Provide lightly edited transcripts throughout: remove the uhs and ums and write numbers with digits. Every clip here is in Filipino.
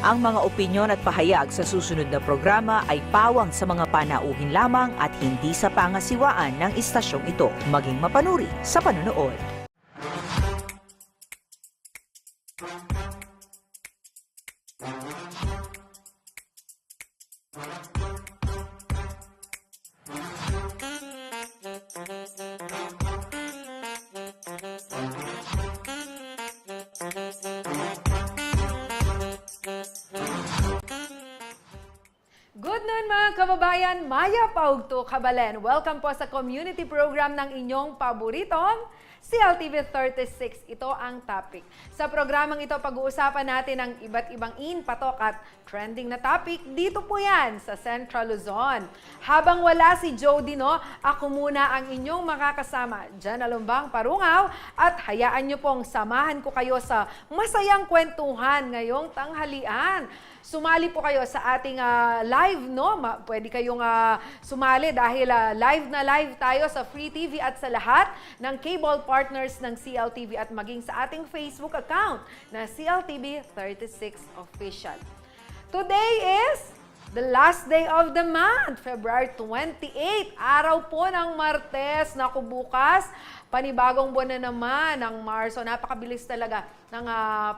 Ang mga opinyon at pahayag sa susunod na programa ay pawang sa mga panauhin lamang at hindi sa pangasiwaan ng istasyong ito. Maging mapanuri sa panonood. Good noon mga kababayan, Maya Paugto Kabalen. Welcome po sa community program ng inyong paboritong CLTV 36. Ito ang topic. Sa programang ito, pag-uusapan natin ang iba't ibang patok at trending na topic. Dito po yan sa Central Luzon. Habang wala si Jody, ako muna ang inyong makakasama. Jan Alumbang Parungaw at hayaan nyo pong samahan ko kayo sa masayang kwentuhan ngayong tanghalian. Sumali po kayo sa ating live, Pwede kayong sumali dahil live na live tayo sa Free TV at sa lahat ng cable partners ng CLTV at maging sa ating Facebook account na CLTV 36 Official. Today is the last day of the month, February 28, araw po ng Martes. Naku, bukas, panibagong buwan na naman ng Marso. Napakabilis talaga ng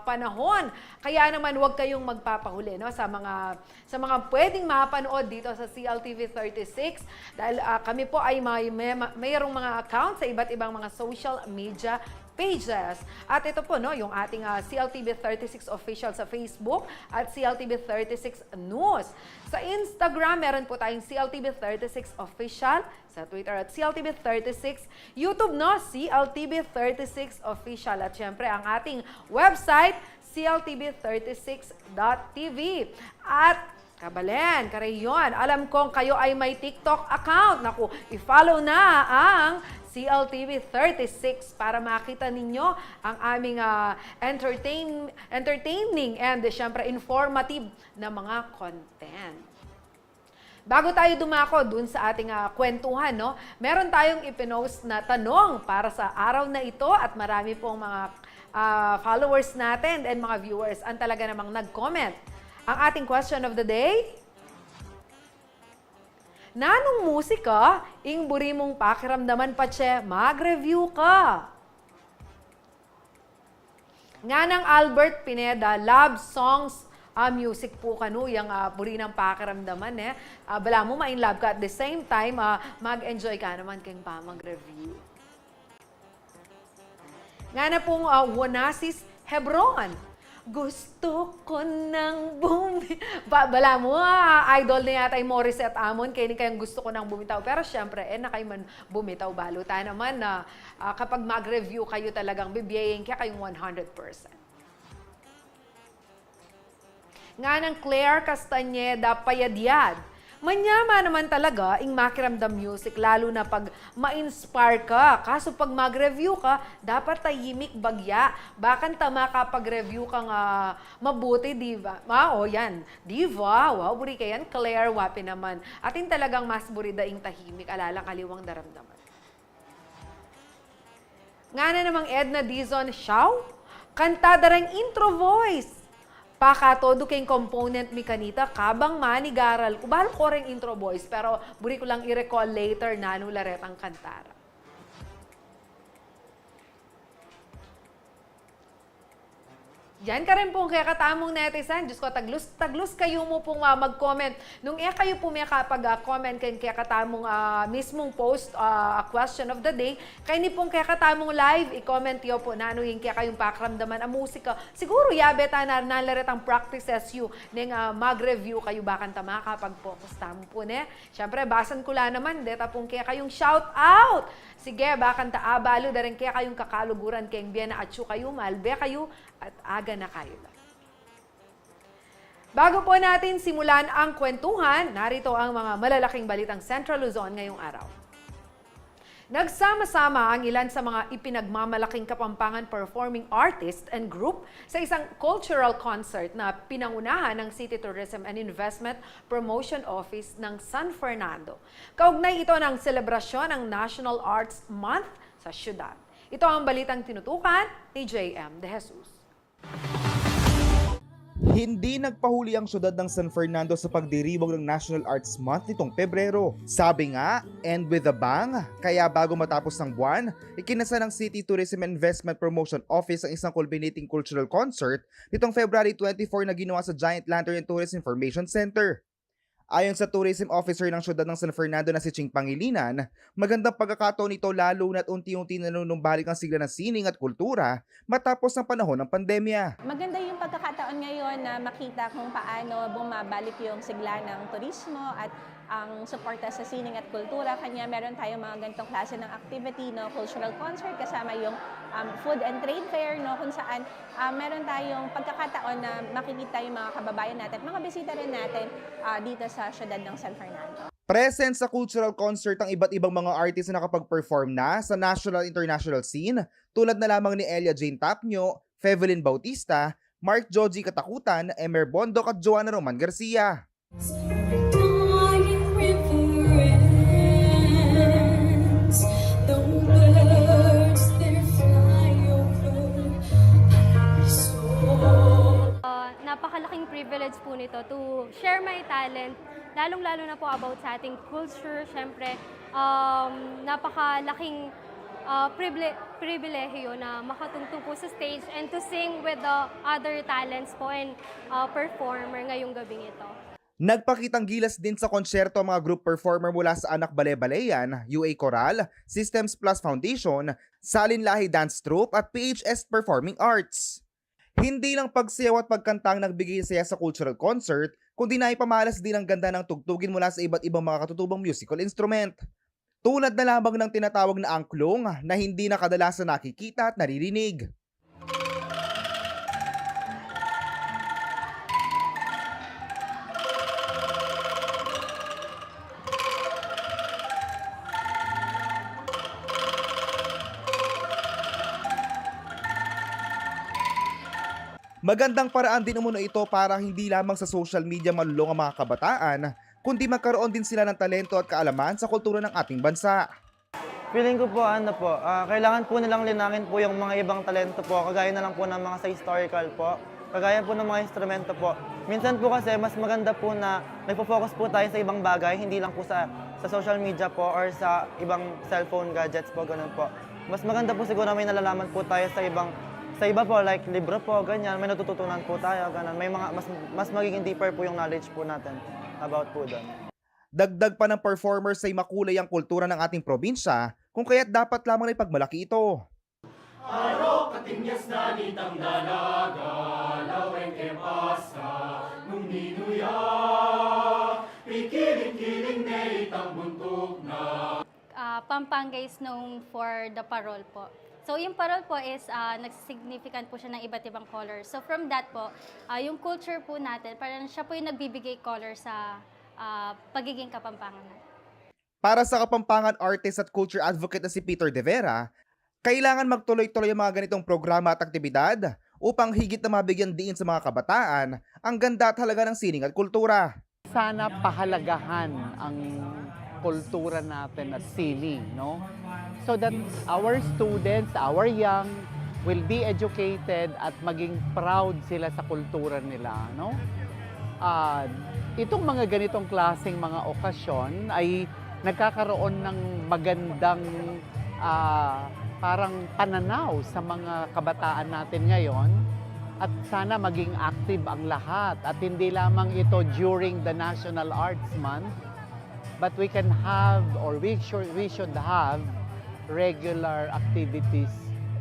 panahon. Kaya naman huwag kayong magpapahuli sa mga pwedeng mapanood dito sa CLTV 36 dahil kami po ay mayroong mga account sa iba't ibang mga social media pages. At ito po yung ating CLTV 36 Official sa Facebook at CLTV 36 News. Sa Instagram, meron po tayong CLTV 36 Official. Sa Twitter at CLTV 36. YouTube, CLTV 36 Official. At syempre, ang ating website, cltv36.tv. At Kabalen, Karayon, alam kong kayo ay may TikTok account. Naku, i-follow na ang CLTV 36 para makita ninyo ang aming entertaining and syempre informative na mga content. Bago tayo dumako dun sa ating kwentuhan, no, meron tayong ipinost na tanong para sa araw na ito at marami pong mga followers natin and mga viewers ang talaga namang nag-comment. Ang ating question of the day, nanong musika, ing buri mong pakiramdaman patse, mag-review ka. Nga ng Albert Pineda, love songs, music po kanu, yung buri ng pakiramdaman bala mo ma-in love ka at the same time, mag-enjoy ka naman kayong pa mag-review. Nga na pong Wonasis Hebron, gusto ko nang bala mo, idol na yata ay Morissette Amon, kaya kayang gusto ko nang bumitaw. Pero syempre, na kayo man bumitaw, baluta naman na kapag mag-review kayo talagang bibiyayin kaya kayong 100%. Nga ng Claire Castañeda Payadyad, manyama naman talaga ing makiramdam music, lalo na pag ma-inspire ka. Kaso pag mag-review ka, dapat tahimik bagya. Bakan tama kapag review ka nga mabuti, diva. Yan. Diva, wow, buri ka yan. Claire, wapi naman. Atin talagang mas buri daing tahimik, alalang aliwang daramdaman. Nga na namang Edna Dizon, Shaw, kanta darang intro voice. Pakatodo kayong component mi kanita, kabang manigaral. Kubalo ko rin intro voice, pero buri ko lang i-recall later na laret ang kantara. Yan ka rin pong kaya katamong netizen. Diyos ko, taglus kayo mo pong mag-comment. Nung kayo po may kapag-comment kaya katamong mismong post, question of the day, kaya ni pong kaya katamong live, i-comment yo po na ano yung kaya kayong pakramdaman ang musika. Siguro, yabeta na nalaret ang practices you ng mag-review kayo bakan tama kapag focus tamo po ne. Siyempre, basan ko lang naman, deta pong kaya kayong shout out. Sige, bakan taabalo, darin kaya kayong kakaluguran kayong biyan na atsu kayo, malbe kayo, at aga na kayo lang. Bago po natin simulan ang kwentuhan, narito ang mga malalaking balitang Central Luzon ngayong araw. Nagsama-sama ang ilan sa mga ipinagmamalaking Kapampangan performing artist and group sa isang cultural concert na pinangunahan ng City Tourism and Investment Promotion Office ng San Fernando. Kaugnay ito ng selebrasyon ng National Arts Month sa syudad. Ito ang balitang tinutukan ni J.M. De Jesus. Hindi nagpahuli ang syudad ng San Fernando sa pagdiriwang ng National Arts Month nitong Pebrero. Sabi nga, end with a bang, kaya bago matapos ng buwan, ikinasa ng City Tourism and Investment Promotion Office ang isang culminating cultural concert nitong February 24 na ginawa sa Giant Lantern and Tourist Information Center. Ayon sa tourism officer ng syudad ng San Fernando na si Ching Pangilinan, magandang pagkakataon ito lalo na't unti-unti nanunumbalik ang sigla ng sining at kultura matapos ng panahon ng pandemya. Maganda yung pagkakataon ngayon na makita kung paano bumabalik yung sigla ng turismo at ang suporta sa sining at kultura. Kanya meron tayong mga ganitong klase ng activity, no, cultural concert kasama yung food and trade fair, no, kung saan meron tayong pagkakataon na makikita yung mga kababayan natin, mga bisita rin natin dito sa syudad ng San Fernando. Present sa cultural concert ang iba't ibang mga artist na nakapag-perform na sa national and international scene tulad na lamang ni Elia Jane Tapnyo, Fevelin Bautista, Mark Joji Katakutan, Emer Bondok at Joanna Roman Garcia. Napakalaking privilege po nito to share my talent, lalong-lalo na po about sa ating culture. Siyempre, napakalaking pribilehiyo na makatungtong po sa stage and to sing with the other talents po and performer ngayong gabing ito. Nagpakitang gilas din sa konsyerto ang mga group performer mula sa Anak Bale-Baleyan, UA Coral, Systems Plus Foundation, Salin Lahi Dance Troupe at PHS Performing Arts. Hindi lang pagsayaw at pagkantang nagbigay saya sa cultural concert, kundi naipamalas din ang ganda ng tugtugin mula sa iba't ibang mga katutubang musical instrument. Tulad na lamang ng tinatawag na angklong na hindi na kadalasan nakikita at naririnig. Magandang paraan din umano ito para hindi lamang sa social media malulong ang mga kabataan, kundi magkaroon din sila ng talento at kaalaman sa kultura ng ating bansa. Feeling ko po, kailangan po nilang linangin po yung mga ibang talento po, kagaya na lang po ng mga sa historical po, kagaya po ng mga instrumento po. Minsan po kasi mas maganda po na nagpo-focus po tayo sa ibang bagay, hindi lang po sa social media po or sa ibang cellphone gadgets po, ganun po. Mas maganda po siguro may nalalaman po tayo sa iba po, like libro po, ganyan, may natututunan po tayo, ganun. May mga, mas magiging deeper po yung knowledge po natin about po doon. Dagdag pa ng performers ay makulay ang kultura ng ating probinsya, kung kaya't dapat lamang na ipagmalaki ito. Pampanga is known for the parol po. So yung parol po is nagsisignificant po siya ng iba't ibang colors. So from that po, yung culture po natin, parang siya po yung nagbibigay color sa pagiging Kapampangan natin. Para sa Kapampangan artist at culture advocate na si Peter De Vera, kailangan magtuloy-tuloy ang mga ganitong programa at aktibidad upang higit na mabigyan diin sa mga kabataan ang ganda at halaga ng sining at kultura. Sana pahalagahan ang kultura natin at sining, no? So that our students, our young, will be educated at maging proud sila sa kultura nila, no? Itong mga ganitong klaseng mga okasyon ay nagkakaroon ng magandang parang pananaw sa mga kabataan natin ngayon at sana maging active ang lahat at hindi lamang ito during the National Arts Month, but we can have or we should have regular activities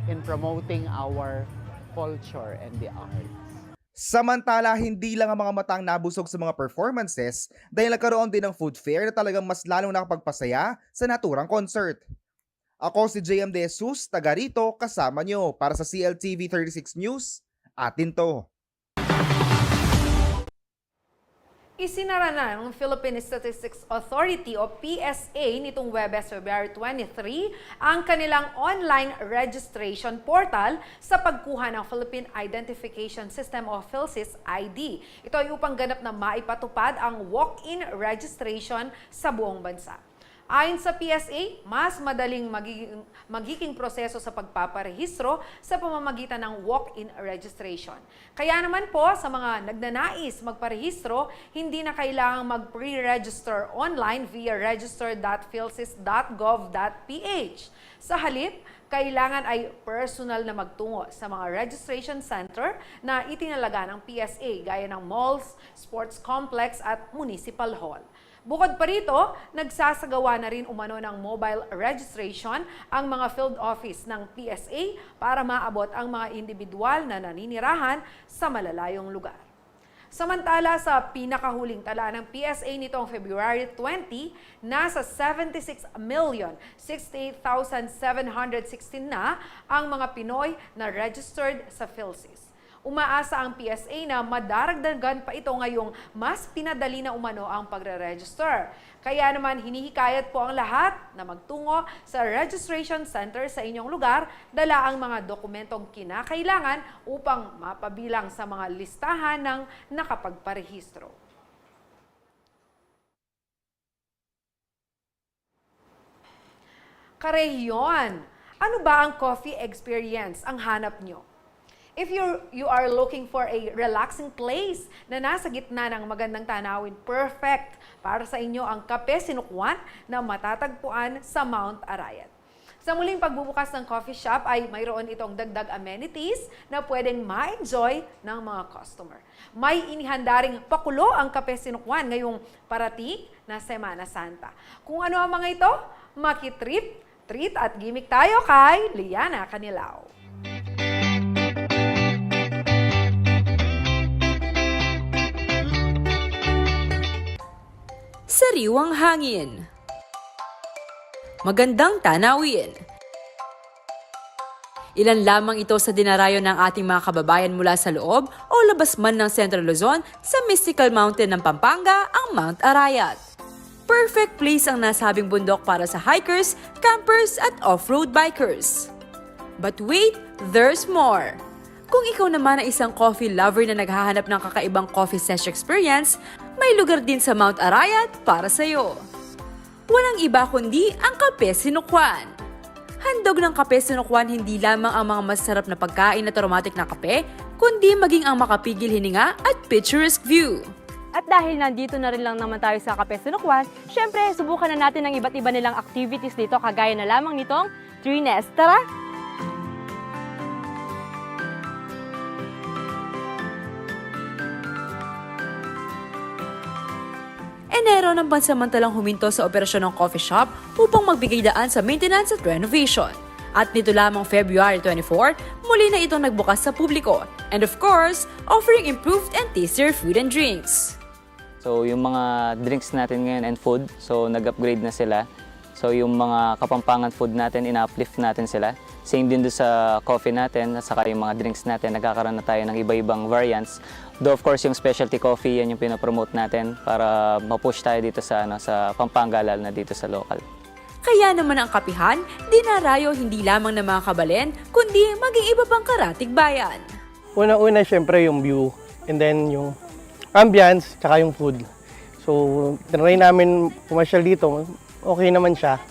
in promoting our culture and the arts. Samantala, hindi lang ang mga matang nabusog sa mga performances dahil nagkaroon din ng food fair na talagang mas lalong nakapagpasaya sa naturang concert. Ako si JM De Jesus, taga rito, kasama nyo para sa CLTV 36 News. Atin to. Isinara na ng Philippine Statistics Authority o PSA nitong Webes, February 23 ang kanilang online registration portal sa pagkuha ng Philippine Identification System o PhilSys ID. Ito ay upang ganap na maipatupad ang walk-in registration sa buong bansa. Ayon sa PSA, mas madaling magiging proseso sa pagpaparehistro sa pamamagitan ng walk-in registration. Kaya naman po sa mga nagnanais magparehistro, hindi na kailangang mag-pre-register online via register.philsys.gov.ph. Sa halip, kailangan ay personal na magtungo sa mga registration center na itinalaga ng PSA gaya ng malls, sports complex at municipal hall. Bukod pa rito, nagsasagawa na rin umano ng mobile registration ang mga field office ng PSA para maabot ang mga individual na naninirahan sa malalayong lugar. Samantala sa pinakahuling tala ng PSA nitong February 20, nasa 76,068,716 na ang mga Pinoy na registered sa PhilSys. Umaasa ang PSA na madaragdagan pa ito ngayong mas pinadali na umano ang pagre-register. Kaya naman hinihikayat po ang lahat na magtungo sa registration center sa inyong lugar, dala ang mga dokumentong kinakailangan upang mapabilang sa mga listahan ng nakapagparehistro. Karehiyon, ano ba ang coffee experience ang hanap nyo? If you are looking for a relaxing place na nasa gitna ng magandang tanawin, perfect para sa inyo ang Kape Sinukwan na matatagpuan sa Mount Arayat. Sa muling pagbubukas ng coffee shop ay mayroon itong dagdag amenities na pwedeng ma-enjoy ng mga customer. May inihanda ring pakulo ang Kape Sinukwan ngayong parating na Semana Santa. Kung ano ang mga ito, makitrip, treat at gimmick tayo kay Liana Canilao. Sariwang hangin. Magandang tanawin. Ilan lamang ito sa dinarayo ng ating mga kababayan mula sa loob o labas man ng Central Luzon sa mystical mountain ng Pampanga, ang Mount Arayat. Perfect place ang nasabing bundok para sa hikers, campers at off-road bikers. But wait, there's more. Kung ikaw naman ay isang coffee lover na naghahanap ng kakaibang coffee session experience, may lugar din sa Mount Arayat para sa'yo. Walang iba kundi ang Kape Sinukwan. Handog ng Kape Sinukwan hindi lamang ang mga masarap na pagkain at aromatic na kape, kundi maging ang makapigil hininga at picturesque view. At dahil nandito na rin lang naman tayo sa Kape Sinukwan, syempre subukan na natin ang iba't iba nilang activities dito kagaya na lamang nitong Tree Nest. Tara! Enero ng pansamantalang huminto sa operasyon ng coffee shop upang magbigay daan sa maintenance at renovation. At nito lamang February 24, muli na itong nagbukas sa publiko. And of course, offering improved and tastier food and drinks. So yung mga drinks natin ngayon and food, so nag-upgrade na sila. So yung mga kapampangan food natin, ina-uplift natin sila. Same din doon sa coffee natin, at saka yung mga drinks natin, nagkakaroon na tayo ng iba-ibang variants. Though of course yung specialty coffee, yan yung pinopromote natin para ma-push tayo dito sa, sa Pampanga, lalo na dito sa local. Kaya naman ang kapihan, dinarayo hindi lamang ng mga kabalen, kundi maging iba pang karatig bayan. Una-una, syempre yung view, and then yung ambience, tsaka yung food. So, tinry namin pumasyal dito, okay naman siya.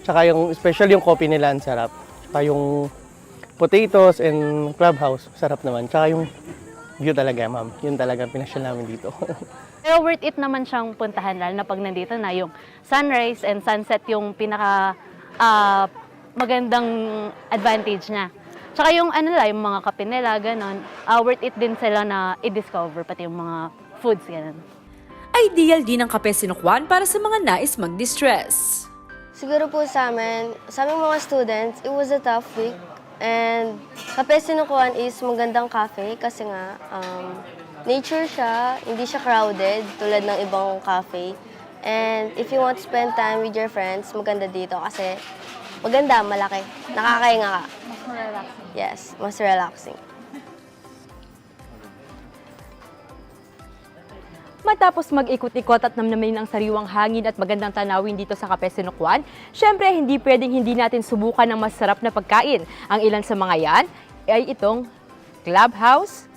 Tsaka yung, especially yung coffee nila, ang sarap. Tsaka yung potatoes and clubhouse, sarap naman. Tsaka yung view talaga, ma'am. Yun talaga pinasyal namin dito. Pero worth it naman siyang puntahan, lalo na pag nandito na yung sunrise and sunset yung pinaka magandang advantage niya. Tsaka yung yung mga kape nila, ganon, worth it din sila na i-discover, pati yung mga foods, ganon. Ideal din ang Kape Sinukwan para sa mga nais mag-distress. Siguro po sa aming mga students, it was a tough week. And Kape Sinukwan is magandang cafe kasi nga nature siya, hindi siya crowded tulad ng ibang cafe. And if you want to spend time with your friends, maganda dito kasi maganda, malaki. Nakakahinga ka. Mas relaxing. Yes, mas relaxing. Matapos mag-ikot-ikot at namnamin ang sariwang hangin at magandang tanawin dito sa Kape Sinukwan, syempre hindi pwedeng hindi natin subukan ng masarap na pagkain. Ang ilan sa mga yan ay itong clubhouse,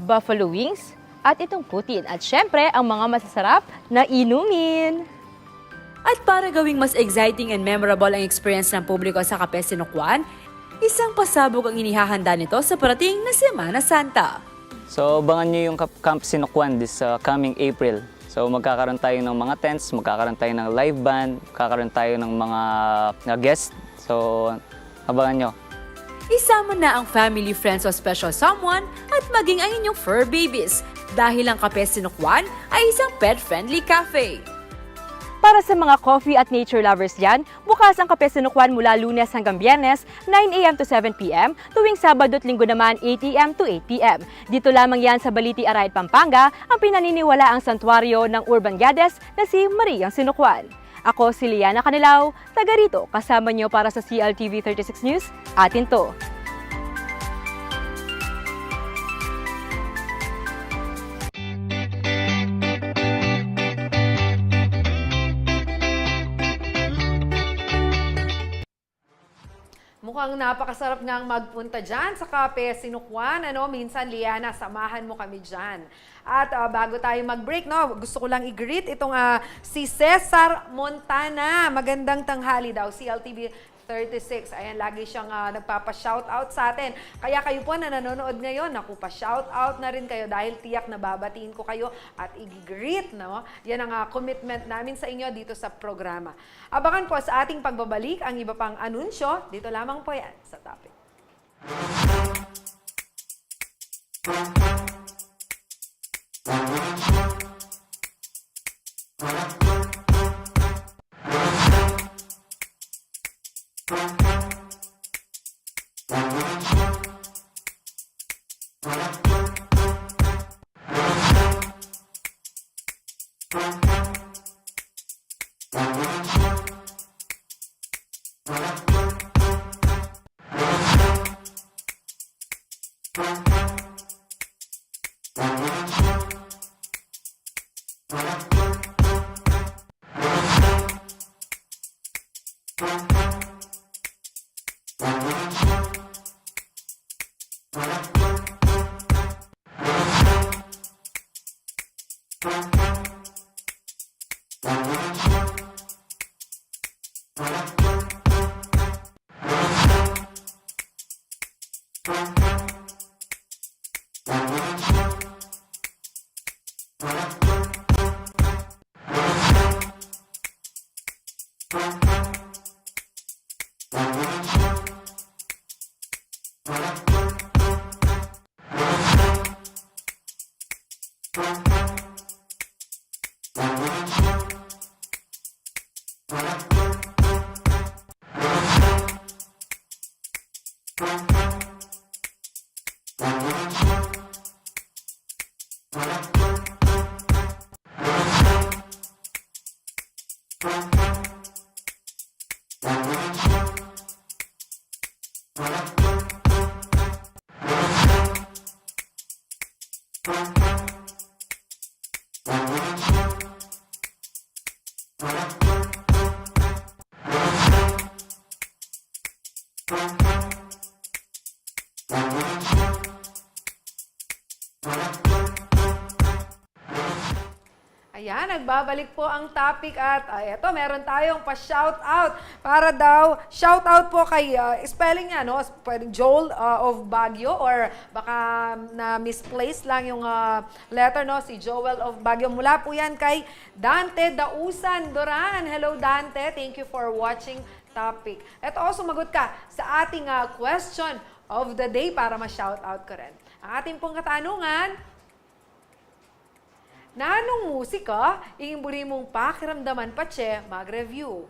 buffalo wings, at itong putin. At syempre, ang mga masasarap na inumin. At para gawing mas exciting and memorable ang experience ng publiko sa Kape Sinukwan, isang pasabog ang inihahanda nito sa parating na Semana Santa. So abangan nyo yung Camp Sinukwan this coming April. So magkakaroon tayo ng mga tents, magkakaroon tayo ng live band, magkakaroon tayo ng mga guests. So abangan nyo. Isama na ang family, friends o special someone at maging ang inyong fur babies dahil ang Kape Sinukwan ay isang pet-friendly cafe. Para sa mga coffee at nature lovers dyan, bukas ang Kape Sinukwan mula Lunes hanggang Biyernes, 9 a.m. to 7 p.m. Tuwing Sabado at Linggo naman, 8 a.m. to 8 p.m. Dito lamang yan sa Baliti, Arayat, Pampanga, ang pinaniniwala ang santuario ng urban goddess na si Mariang Sinukwan. Ako si Liana Canilaw, taga rito, kasama nyo para sa CLTV 36 News, atin to. Mukhang napakasarap ngang magpunta dyan sa Kape Sinukwan. Minsan, Liana, samahan mo kami dyan. At bago tayo mag-break, gusto ko lang i-greet itong si Cesar Montana. Magandang tanghali daw, CLTV 36. Ayan, lagi siyang nagpapa-shoutout sa atin. Kaya kayo po na nanonood ngayon, pa-shoutout na rin kayo dahil tiyak na babatiin ko kayo at i-greet, Yan ang commitment namin sa inyo dito sa programa. Abangan po sa ating pagbabalik ang iba pang anunsyo. Dito lamang po yan sa topic. Ayan, nagbabalik po ang topic at eto, meron tayong pa-shoutout. Para daw, shoutout po kay, spelling niya, no? Pwedeng Joel of Baguio or baka na misplaced lang yung letter, no? Si Joel of Baguio. Mula po yan kay Dante Dausan Doran. Hello, Dante. Thank you for watching topic. Eto, sumagot ka sa ating question of the day para ma-shoutout ko rin. Ang ating pong katanungan, na anong musika iimburi mong pakiramdaman patse mag-review?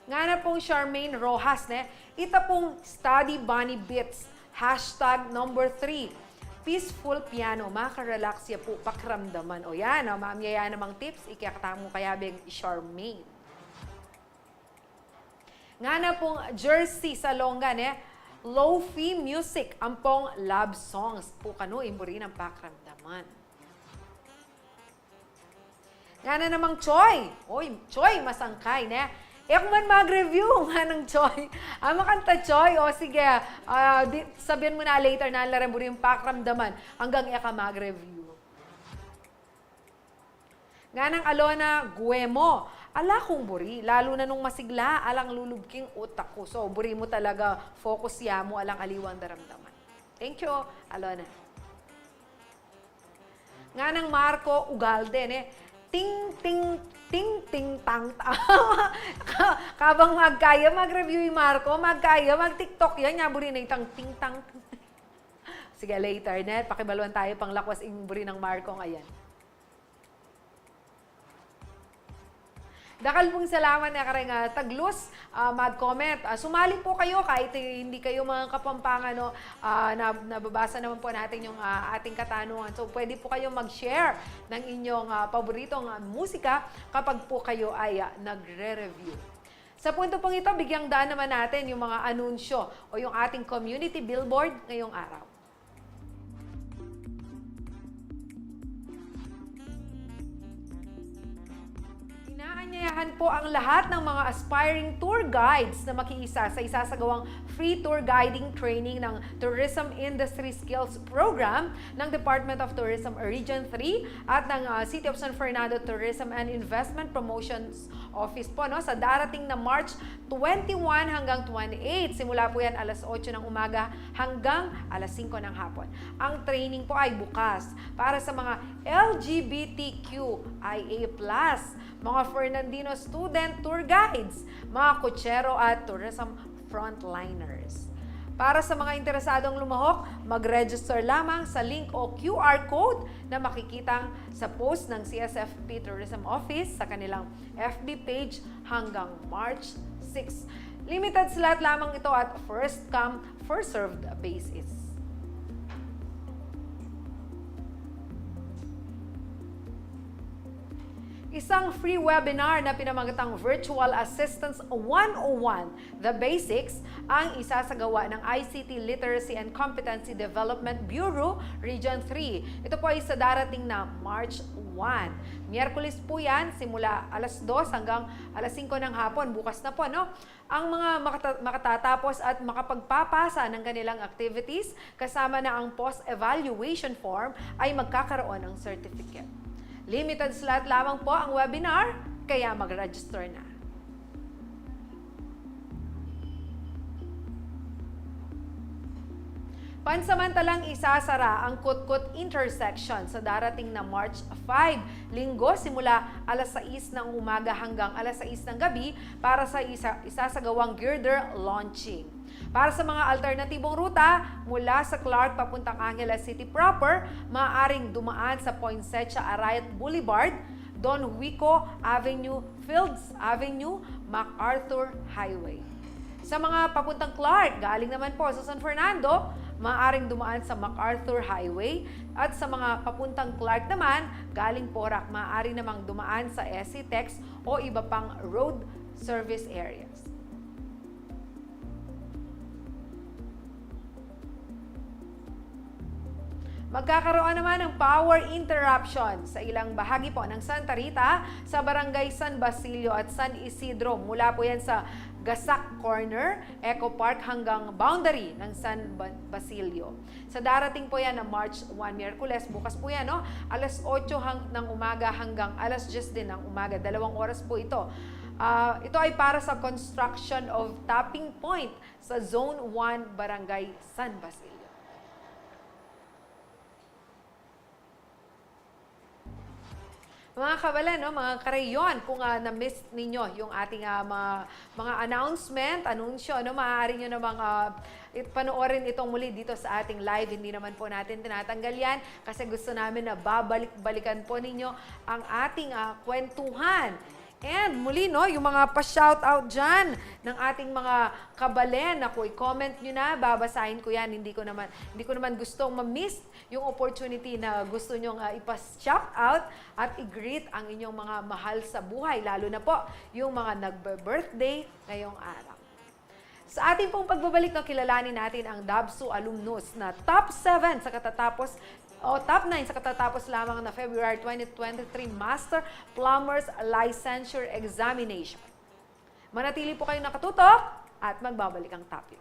Nga na pong Charmaine Rojas, ita pong Study Bunny Beats, hashtag number 3. Peaceful piano, makarelax ya po pakiramdaman. O yan, ma'am, yaya namang tips, ikakata mo kaya bing Charmaine. Nga na pong Jersey Salonga, Lo-fi music, ampong love songs. Po kano, imburi ng pakiramdaman. Nga na namang Choy. Oy, Choy, masangkay, Ek man mag-review nga ng Choy. Makanta Choy, o sige, sabihin mo na later na larimburi yung pakiramdaman hanggang eka mag-review. Nga ng Alona Guemo. Ala kong buri, lalo na nung masigla, alang lulubking utak ko. So, buri mo talaga, focus ya mo, alang aliwang daramdaman. Thank you, Alona. Nga ng Marco Ugalde, ting, ting, ting, ting, tang, tang. Kabang magkaya, mag-review yung Marco, magkaya, mag-tiktok yan, nga buri na itang ting, tang. Sige, later, pakibaluan tayo pang lakwas yung buri ng Marco ngayon. Dakal pong salamat na kareng taglus, mag-comment. Sumali po kayo kahit hindi kayo mga Kapampangan, nababasa naman po natin yung ating katanungan. So pwede po kayo mag-share ng inyong paboritong musika kapag po kayo ay nagre-review. Sa punto pong ito, bigyang daan naman natin yung mga anunsyo o yung ating community billboard ngayong araw. Inaanyayahan po ang lahat ng mga aspiring tour guides na makiisa sa isasagawang free tour guiding training ng Tourism Industry Skills Program ng Department of Tourism Region 3 at ng City of San Fernando Tourism and Investment Promotions Office po sa darating na March 21 hanggang 28. Simula po yan alas 8 ng umaga hanggang alas 5 ng hapon. Ang training po ay bukas para sa mga LGBTQIA+, mga Fernandino student tour guides, mga kutsero at tourism frontliners. Para sa mga interesadong lumahok, mag-register lamang sa link o QR code na makikitang sa post ng CSFP Tourism Office sa kanilang FB page hanggang March 6. Limited slot lamang ito at first come, first served basis. Isang free webinar na pinamagatang Virtual Assistance 101, The Basics, ang isasagawa ng ICT Literacy and Competency Development Bureau, Region 3. Ito po ay sa darating na March 1. Miyerkules po yan, simula alas 2 hanggang alas 5 ng hapon. Bukas na po, Ang mga makatatapos at makapagpapasa ng kanilang activities, kasama na ang post-evaluation form, ay magkakaroon ng certificate. Limited slot lamang po ang webinar, kaya mag-register na. Pansamantalang isasara ang Kutkut Intersection sa darating na March 5, Linggo, simula alas 6 ng umaga hanggang alas 6 ng gabi para sa isasagawang girder launching. Para sa mga alternatibong ruta, mula sa Clark papuntang Angeles City proper, maaaring dumaan sa Poinsettia Arayat Boulevard, Don Huico Avenue, Fields Avenue, MacArthur Highway. Sa mga papuntang Clark, galing naman po sa San Fernando, maaaring dumaan sa MacArthur Highway, at sa mga papuntang Clark naman, galing Porac, maaari namang dumaan sa SCTEX o iba pang road service areas. Magkakaroon naman ng power interruption sa ilang bahagi po ng Santa Rita sa Barangay San Basilio at San Isidro. Mula po yan sa Gasak Corner, Eco Park hanggang boundary ng San Basilio. Sa darating po yan na March 1, Miyerkules, bukas po yan, no? Alas 8 ng umaga hanggang alas 10 din ng umaga. 2 oras po ito. Ito ay para sa construction of tapping point sa Zone 1, Barangay San Basilio. Mga kabalen, no, mga karayon, kung na-miss ninyo yung ating mga announcement, anunsyo, no, maaari nyo namang panoorin itong muli dito sa ating live. Hindi naman po natin tinatanggal yan kasi gusto namin na babalik-balikan po ninyo ang ating kwentuhan. And muli, no, yung mga pa-shoutout dyan ng ating mga kabalen, ako, i-comment nyo na, babasahin ko yan. Hindi ko naman gustong ma-miss yung opportunity na gusto nyong ipa-shoutout at i-greet ang inyong mga mahal sa buhay, lalo na po yung mga nagbe-birthday ngayong araw. Sa ating pong pagbabalik, no, kilalanin natin ang DABSU alumnus na top 7 sa katatapos top 9 sa katatapos lamang na February 2023 Master Plumbers Licensure Examination. Manatili po kayong nakatutok at magbabalik ang topic.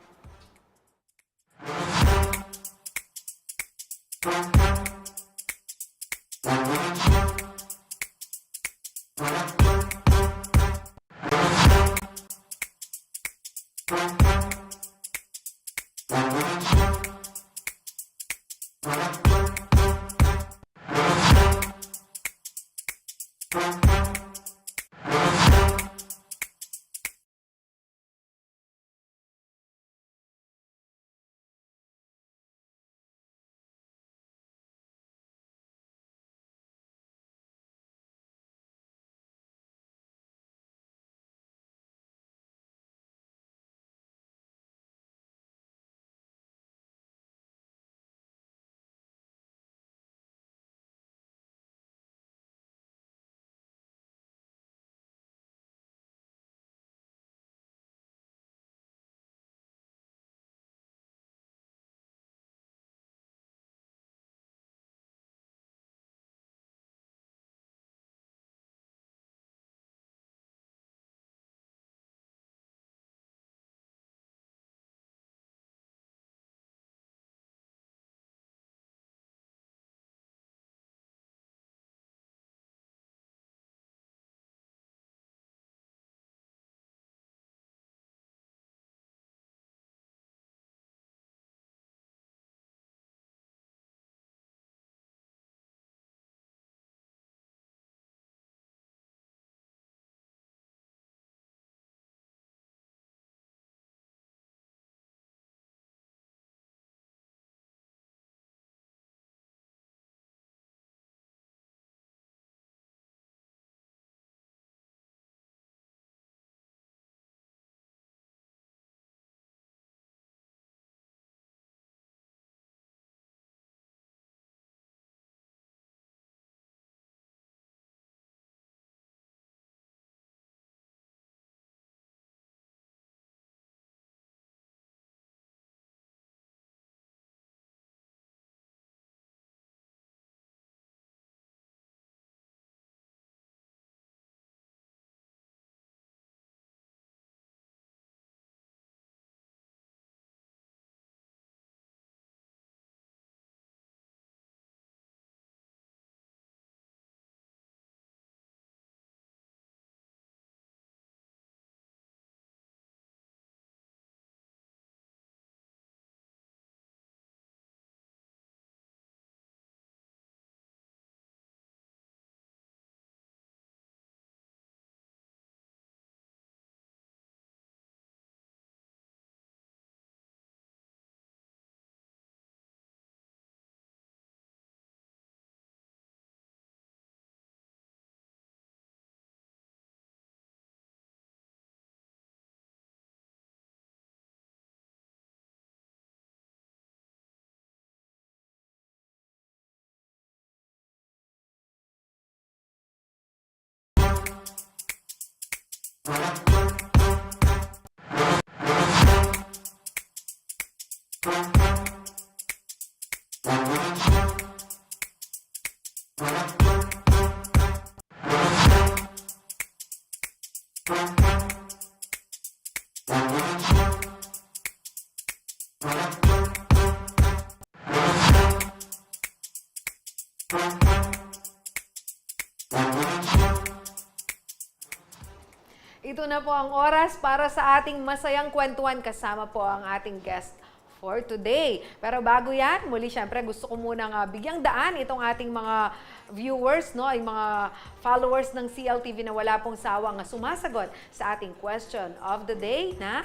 Ito na po ang oras para sa ating masayang kwentuhan kasama po ang ating guest for today. Pero bago yan, muli syempre gusto ko munang bigyang daan itong ating mga viewers, no, ay mga followers ng CLTV na wala pong sawang sumasagot sa ating question of the day na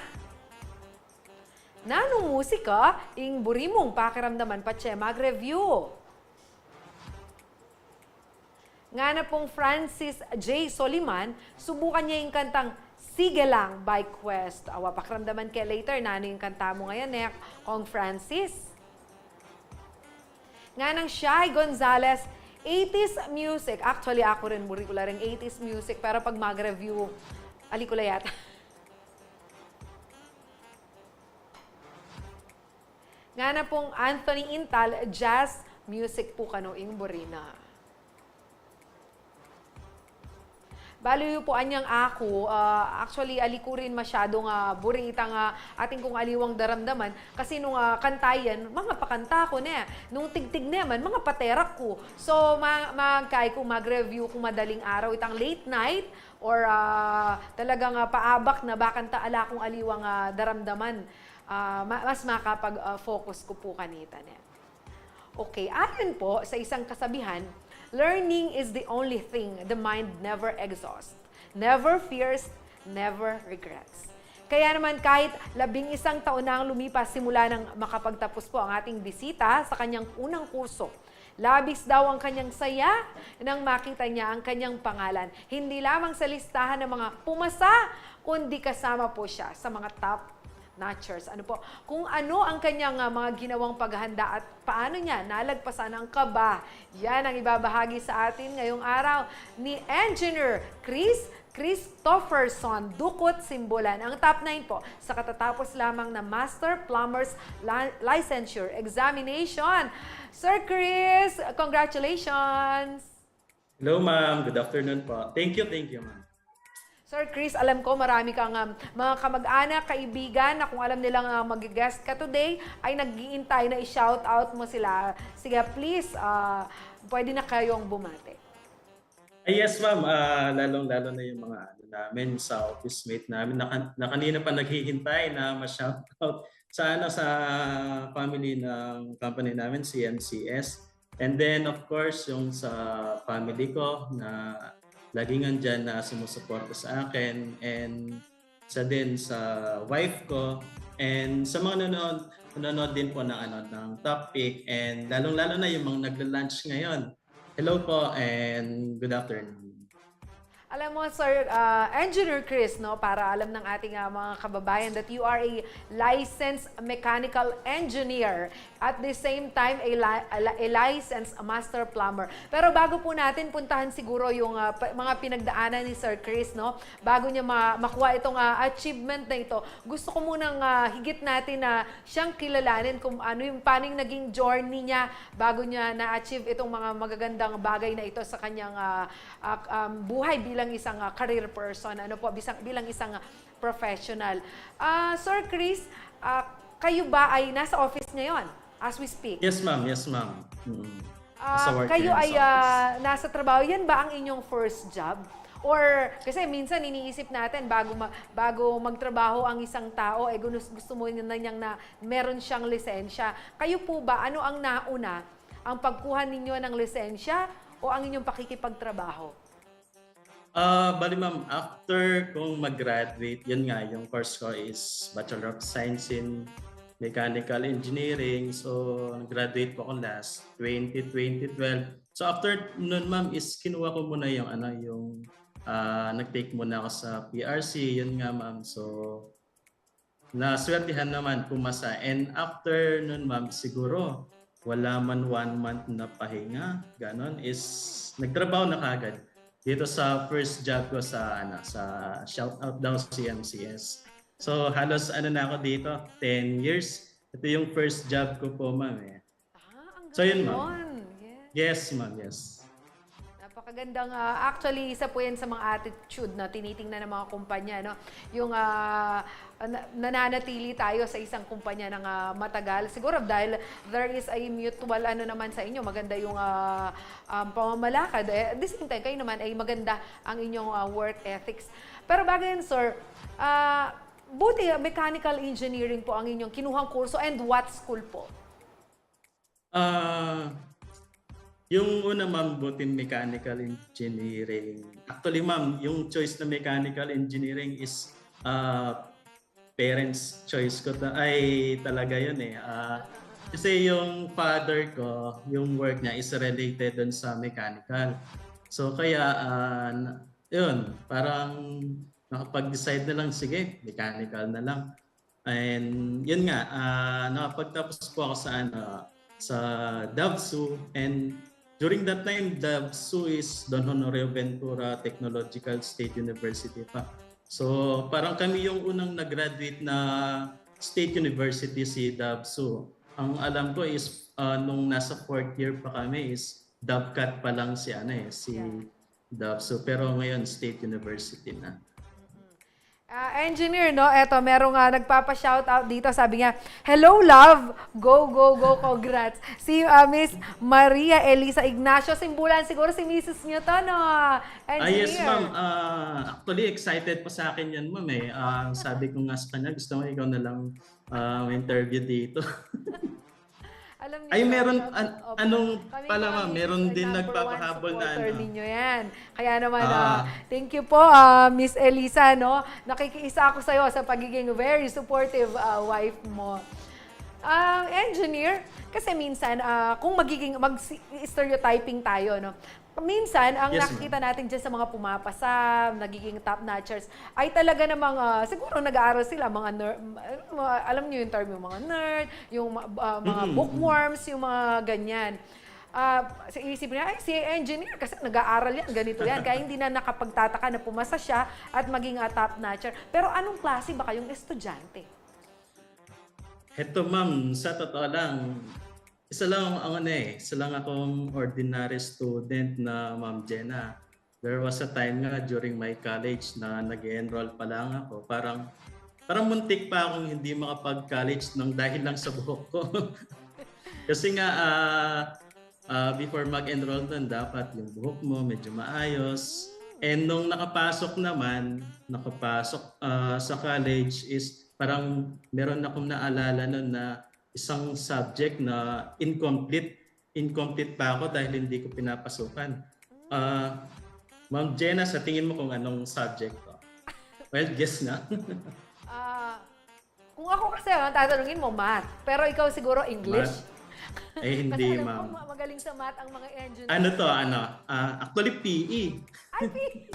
nanong musika ing burimong pakiramdaman patse mag-review. Nga na pong Francis J. Soliman, subukan niya yung kantang Sige Lang by Quest. Awa, pakiramdaman kay later, nano yung kanta mo ngayon, Kong Francis. Nga ng Shai Gonzalez, 80s music. Actually, ako rin, muri ko rin 80s music, pero pag mag-review, alikula yata. Nga na pong Anthony Intal, jazz music po kanoing burina. Baliw po anyang ako, actually aliko rin masyadong burita nga ating kung aliwang daramdaman kasi nung kantayan, mga pakanta ko na. Nung tigtig naman, mga paterak ko. So magkay ko mag-review kung madaling araw itang late night or talagang paabak na bakanta ala kung aliwang daramdaman. Mas makapag-focus ko po kanita na. Okay, ayon po sa isang kasabihan, learning is the only thing the mind never exhausts, never fears, never regrets. Kaya naman kahit 11 taon na ang lumipas simula nang makapagtapos po ang ating bisita sa kanyang unang kurso, labis daw ang kanyang saya nang makita niya ang kanyang pangalan. Hindi lamang sa listahan ng mga pumasa, kundi kasama po siya sa mga top notchers. Ano po? Kung ano ang kanyang mga ginawang paghahanda at paano niya nalagpasan ang kaba. Yan ang ibabahagi sa atin ngayong araw ni Engineer Christopherson Dukot Simbolan. Ang top 9 po sa katatapos lamang na Master Plumber's Licensure Examination. Sir Chris, congratulations! Hello ma'am, good afternoon po. Thank you ma'am. Sir Chris, alam ko marami kang mga kamag-anak, kaibigan na kung alam nilang mag-guest ka today, ay nag-iintay na i-shout out mo sila. Sige, please, pwede na kayong bumate. Yes ma'am, lalong-lalo na yung mga namin sa office mate namin na kanina pa naghihintay na ma-shout out sa family ng company namin, CNCS. And then of course, yung sa family ko na laging andyan na sumusuporta sa akin, and sa wife ko, and sa mga nanonood din po ng topic, and lalong-lalo na yung mga nagla-lunch ngayon. Hello po and good afternoon. Alam mo, Sir Engineer Chris, no, para alam ng ating mga kababayan that you are a licensed mechanical engineer. At the same time, a licensed master plumber. Pero bago po natin puntahan siguro yung mga pinagdaanan ni Sir Chris, no, bago niya makuha itong achievement na ito, gusto ko munang higit natin na siyang kilalanin kung ano yung paano yung naging journey niya bago niya na-achieve itong mga magagandang bagay na ito sa kanyang buhay bilang isang career person, ano po, bilang isang professional. Sir Chris, kayo ba ay nasa office ngayon as we speak? Yes ma'am, yes ma'am. Kayo ay nasa trabaho. Yan ba ang inyong first job? Or kasi minsan iniisip natin bago magtrabaho ang isang tao, gusto mo na niyang na meron siyang lisensya. Kayo po ba, ano ang nauna? Ang pagkuha ninyo ng lisensya o ang inyong pakikipagtrabaho? Bali ma'am, after kong mag-graduate, yun nga, yung course ko is Bachelor of Science in Mechanical Engineering. So, graduate ko last 2012. So, after nun ma'am, is kinuha ko muna yung nag-take muna ako sa PRC, yun nga ma'am. So, naswertihan naman, pumasa. And after nun ma'am, siguro, wala man 1 month na pahinga, ganon, is nagtrabaho na kagad. Dito sa first job ko sa shout out daw sa CMCS. So halos na ako dito, 10 years. Ito yung first job ko po, ma'am. So yun, ma'am. Yes, ma'am, yes. Napakagandang, actually, isa po yan sa mga attitude na tinitingnan ng mga kumpanya, no? Yung nananatili tayo sa isang kumpanya ng matagal. Siguro dahil there is a mutual naman sa inyo, maganda yung pamamalakad. At the same time, kayo naman ay maganda ang inyong work ethics. Pero bago yun, sir, buti mechanical engineering po ang inyong kinuhang kurso, and what school po? Yung una, ma'am, buti mechanical engineering. Actually, ma'am, yung choice na mechanical engineering is parents' choice ko. Ay, talaga yun eh. Kasi yung father ko, yung work niya is related dun sa mechanical. So, kaya, yun, parang nakapag-decide na lang, sige, mechanical na lang. And yun nga, nakapagtapos po ako sa DAVSU, and during that time, DAVSU is Don Honorio Ventura Technological State University pa. So parang kami yung unang nag-graduate na State University si DAVSU. Ang alam ko is nung nasa 4th year pa kami is DAVCAT pa lang si DAVSU. Pero ngayon State University na. Engineer, no? Eto, merong nagpapa-shoutout dito. Sabi niya, hello, love! Go, go, go, congrats! Si Miss Maria Elisa Ignacio Simbulan. Siguro si Mrs. niyo to, no? Engineer. Yes, ma'am. Actually, excited pa sa akin yan, ma'am. Sabi ko nga sa kanya, gusto mo ikaw na lang interview dito. Alam niyo, Ay, meron, anong kami pala, mga ma'am, meron din number nagpapahabol one na supporter ano. ninyo yan. Kaya naman, thank you po, Miss Elisa, no? Nakikiisa ako sa'yo sa pagiging very supportive wife mo. Engineer, kasi minsan, kung mag-stereotyping tayo, no? Minsan, ang Yes, nakikita natin dyan sa mga pumapasa, nagiging top-notchers, ay talaga namang, siguro nag-aaral sila, mga nerd, alam niyo yung term, yung mga nerd, yung mga bookworms, yung mga ganyan. Isipin niya, ay, si engineer, kasi nag-aaral yan, ganito yan. Kaya hindi na nakapagtataka na pumasa siya at maging top-notcher. Pero anong klase ba kayong estudyante? Heto, ma'am, sa totoo lang, isa lang akong ordinary student na Ma'am Jenna. There was a time nga during my college na nag-enroll pa lang ako. Parang muntik pa akong hindi makapag-college dahil lang sa buhok ko. Kasi nga, before mag-enroll doon, dapat yung buhok mo medyo maayos. And nung nakapasok sa college is parang meron akong naalala noon na isang subject na incomplete pa ako dahil hindi ko pinapasukan. Ma'am Jenna, sa tingin mo kung anong subject ko? Well, guess na. Kung ako kasi, tatanungin mo math. Pero ikaw siguro English. Math? Eh, hindi, kasi ma'am. Kasi magaling sa math ang mga engineers. Actually, PE. Ay, PE!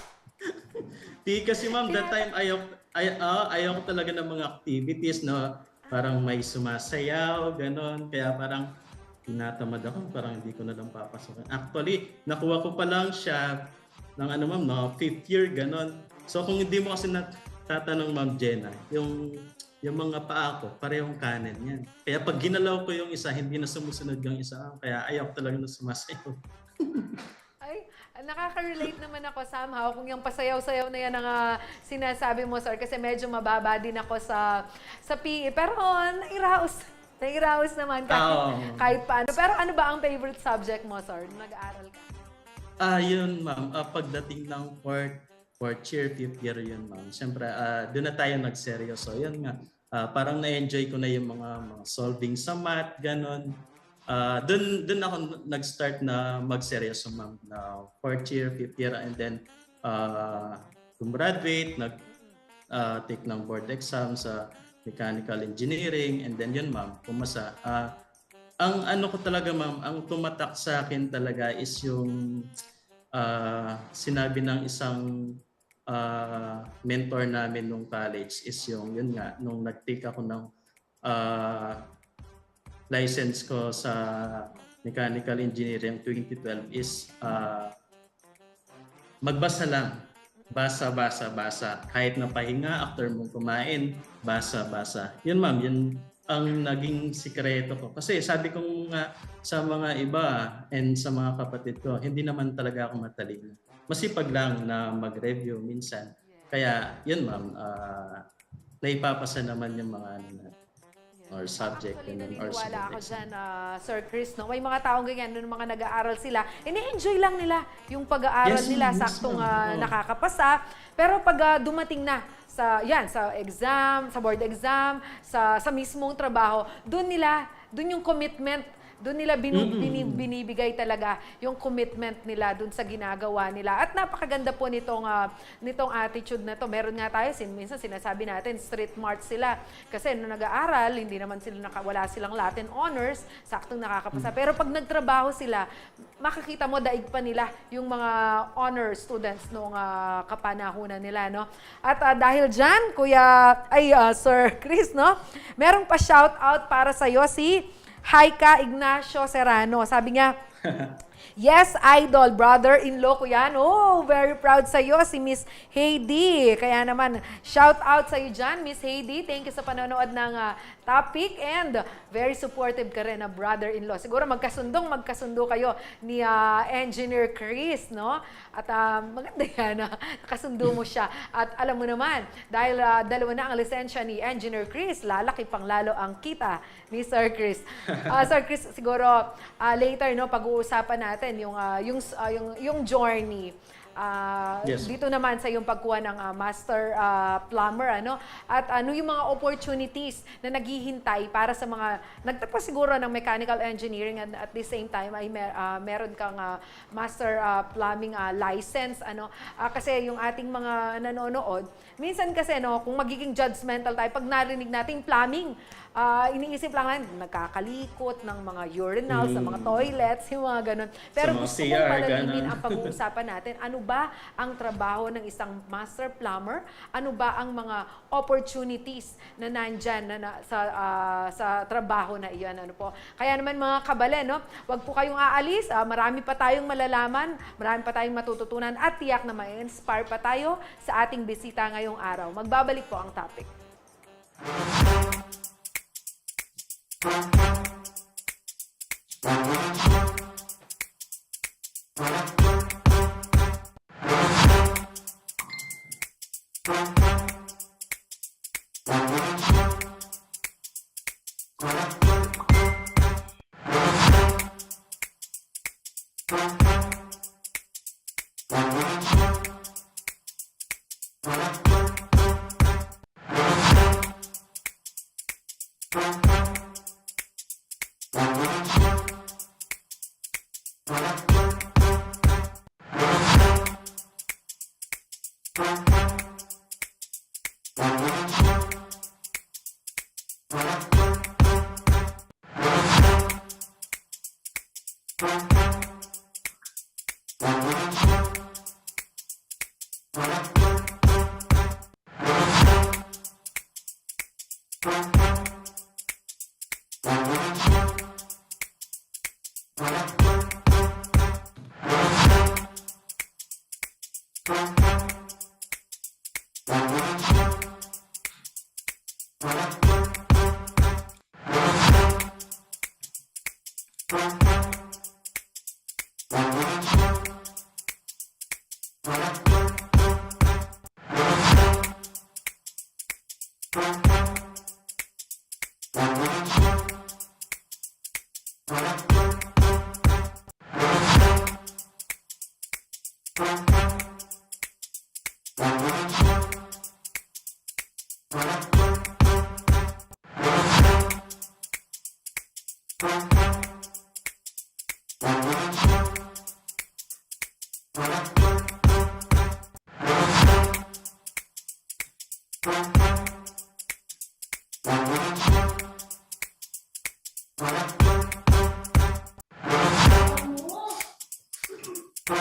PE kasi, ma'am, that time ayaw ko talaga ng mga activities na parang may sumasayaw, ganon. Kaya parang tinatamad ako, parang hindi ko na lang papasukan. Actually, nakuha ko pa lang siya ng ma'am, 5th year, ganon. So kung hindi mo kasi tatanong, Ma'am Jenna, yung mga paa ko, parehong kanan yan. Kaya pag ginalaw ko yung isa, hindi na sumusunod yung isa. Kaya ayaw ko talaga na sumasayaw. Ay, nakaka-relate naman ako somehow kung yung pasayaw-sayaw na yan ang sinasabi mo, sir, kasi medyo mababa din ako sa PE. Pero nairaos naman kahit paano. Pero ano ba ang favorite subject mo, sir, nung nag-aaral ka? Yun, ma'am. Pagdating ng fourth year, 5th year yun, ma'am. Siyempre, doon na tayo nagseryoso. Yun nga, parang na-enjoy ko na yung mga solving sa math, ganon. Doon ako nag-start na magseryoso, ma'am, na 4th year, 5th year, and then gumraduate, take ng board exam sa mechanical engineering, and then yun, ma'am, pumasa. Ang ko talaga, ma'am, ang tumatak sa akin talaga is yung sinabi ng isang mentor namin nung college is yun nga, nung nag-take ako ng license ko sa mechanical engineering 2012 is magbasa lang. Basa. Kahit na pahinga, after mong kumain, basa. Yun, ma'am, yun ang naging sikreto ko. Kasi sabi ko nga sa mga iba and sa mga kapatid ko, hindi naman talaga ako matalino. Masipag lang na mag-review minsan. Kaya yun, ma'am, naipapasa naman yung mga ano na, or subject Actually, ganun, or naniniwala ako exam. dyan, Sir Chris, no? May mga taong ganyan, nung mga nag-aaral sila, ini-enjoy lang nila yung pag-aaral Yes, nila, yes, saktong ma'am. Oo. nakakapasa. Pero pag dumating na sa exam, sa board exam, sa mismong trabaho, doon yung commitment, doon nila binibigay talaga yung commitment nila doon sa ginagawa nila. At napakaganda po nitong attitude na to. Meron nga tayo, minsan sinasabi natin, street smart sila. Kasi nung nag-aaral, hindi naman sila wala silang Latin honors, saktong nakakapasa. Pero pag nagtrabaho sila, makikita mo daig pa nila yung mga honor students nung kapanahunan nila, no? At dahil dyan, Sir Chris, no? Merong pa shout out para sa iyo si Haika Ignacio Serrano. Sabi niya, yes, idol, brother-in-law ko yan. Oh, very proud sa iyo si Miss Heidi. Kaya naman, shout out sa iyo dyan, Miss Heidi. Thank you sa panonood ng topic and very supportive ka rin na brother-in-law. Siguro magkasundo kayo ni Engineer Chris, no? At maganda yan, nakasundo mo siya. At alam mo naman, dahil dalawa na ang lisensya ni Engineer Chris, lalaki pang lalo ang kita ni Sir Chris. Sir Chris, siguro later, no, pag-uusapan natin yung journey. Yes. Dito naman sa yung pagkuha ng master plumber, ano? At ano yung mga opportunities na naghihintay para sa mga nagtapos siguro ng mechanical engineering and at the same time ay meron kang master plumbing license, ano? Kasi yung ating mga nanonood, minsan kasi, no, kung magiging judgmental tayo pag narinig natin plumbing, iniisip lang natin, nagkakalikot ng mga urinals, ng mga toilets, yung mga ganun. Pero Sa mga gusto CR, kong palalimin ganun. ang pag-uusapan natin. Ano ba ang trabaho ng isang master plumber? Ano ba ang mga opportunities na nandyan sa trabaho na iyon? Ano po? Kaya naman mga kabale, no, wag po kayong aalis. Marami pa tayong malalaman, marami pa tayong matututunan at tiyak na ma-inspire pa tayo sa ating bisita ngayong araw. Magbabalik po ang topic.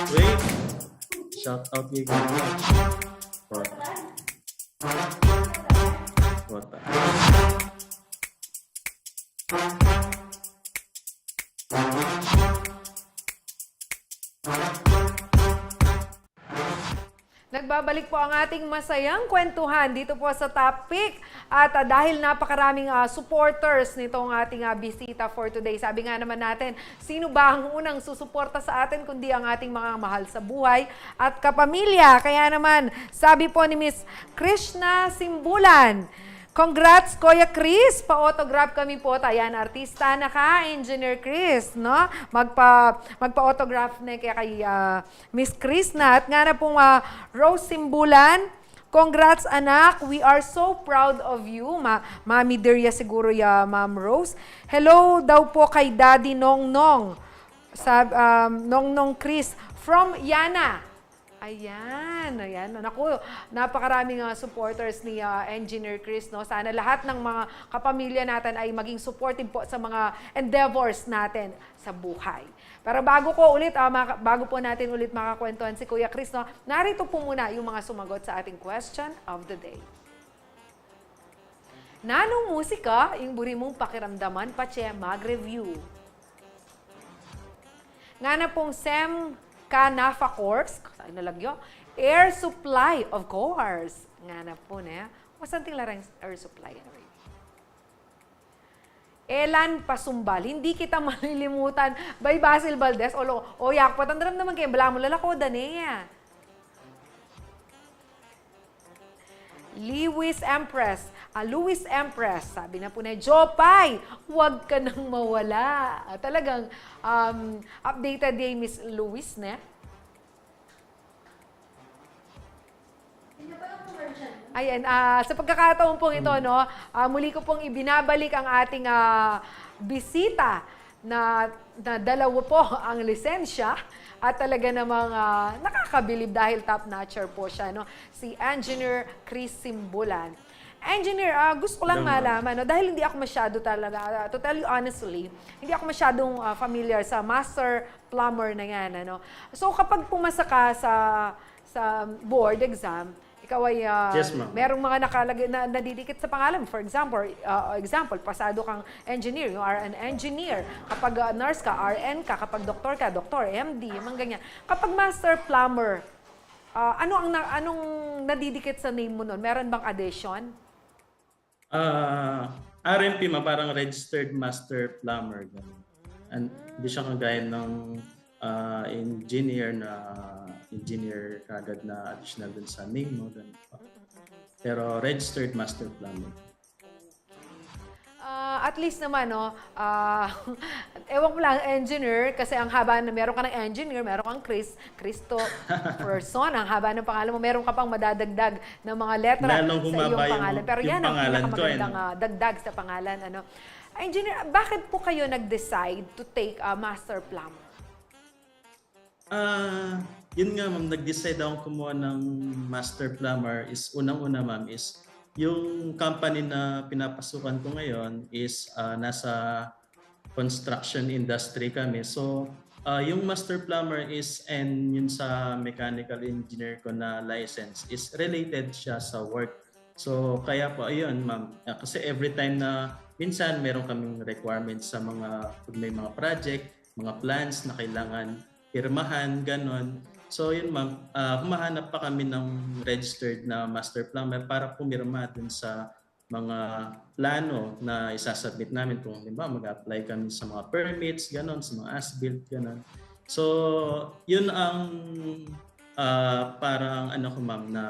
Wait. Shout out kay Ganda. What? Nagbabalik po ang ating masayang kwentuhan dito po sa topic. At dahil napakaraming supporters nitong ating bisita for today, sabi nga naman natin, sino ba ang unang susuporta sa atin kundi ang ating mga mahal sa buhay at kapamilya? Kaya naman, sabi po ni Miss Krishna Simbulan, Congrats, Kuya Chris! Pa-autograph kami po. Ayan, artista na ka, Engineer Chris, no? Magpa-autograph na kay Miss Chris na. At nga na pong Rose Simbulan, congrats anak, we are so proud of you. Mami Deria siguro Ma'am Rose. Hello daw po kay Daddy Nongnong. Nongnong Chris from Yana. Ayan. Naku, napakaraming supporters ni Engineer Chris, no? Sana lahat ng mga kapamilya natin ay maging supportive po sa mga endeavors natin sa buhay. Pero bago po natin ulit makakwentuhan si Kuya Chris, no? Narito po muna yung mga sumagot sa ating question of the day. Nanong musika, yung buri mong pakiramdaman, pache mag-review. Nga na pong Sem Kanafa Course, nalagyo, air supply, of course. Nga na po na. Masanting larang air supply. Anyway. Elan Pasumbal, hindi kita malilimutan by Basil Valdez. O yak, patandram naman kayo, bala mo lalako, Danea. Louis Empress, sabi na po na, Jopay, huwag ka nang mawala. Talagang updated day, Miss Louis, ne? Ayan, sa pagkakataon pong ito, no, muli ko pong ibinabalik ang ating bisita na dalawa po ang lisensya at talaga namang nakakabilib dahil top-notcher po siya, no? Si Engineer Chris Simbulan. Engineer, gusto ko lang malaman, no, dahil hindi ako masyado talaga, to tell you honestly, hindi ako masyadong familiar sa master plumber na yan. Ano? So kapag pumasa ka sa board exam, ikaw ay Yes, ma'am. merong mga nakalagay na nadidikit sa pangalan. For example, pasado kang engineer, you are an engineer. Kapag nurse ka, RN ka. Kapag doktor ka, doktor, MD, yung mga ganyan. Kapag master plumber, anong nadidikit sa name mo nun? Meron bang addition? RMP, parang registered master plumber. Ganun. And hindi siya kagaya ng engineer na engineer kagad na additional dun sa name mo. Ganun. Pero registered master plumber. At least naman, no, ewan ko lang, engineer, kasi ang haba na meron ka ng engineer, meron kang Christopherson, ang haba ng pangalan mo, meron ka pang madadagdag ng mga letra sa iyong pangalan. Pero yan ang pinakamagandang dagdag sa pangalan. Ano. Engineer, bakit po kayo nag-decide to take a master plumber? Yun nga, ma'am, nag-decide akong kumuha ng master plumber is unang-una, ma'am, is yung company na pinapasukan ko ngayon is nasa construction industry kami. So, yung master plumber is and yun sa mechanical engineer ko na license is related siya sa work. So, kaya po, ayun, ma'am. Kasi every time na minsan meron kaming requirements sa pag may mga project, mga plans na kailangan pirmahan, ganon. So yun ma'am, humahanap pa kami ng registered na master plumber para pumirma dun sa mga plano na isasubmit namin kung mag-apply kami sa mga permits, ganon, sa mga as-built, ganon. So yun ang parang ko ma'am na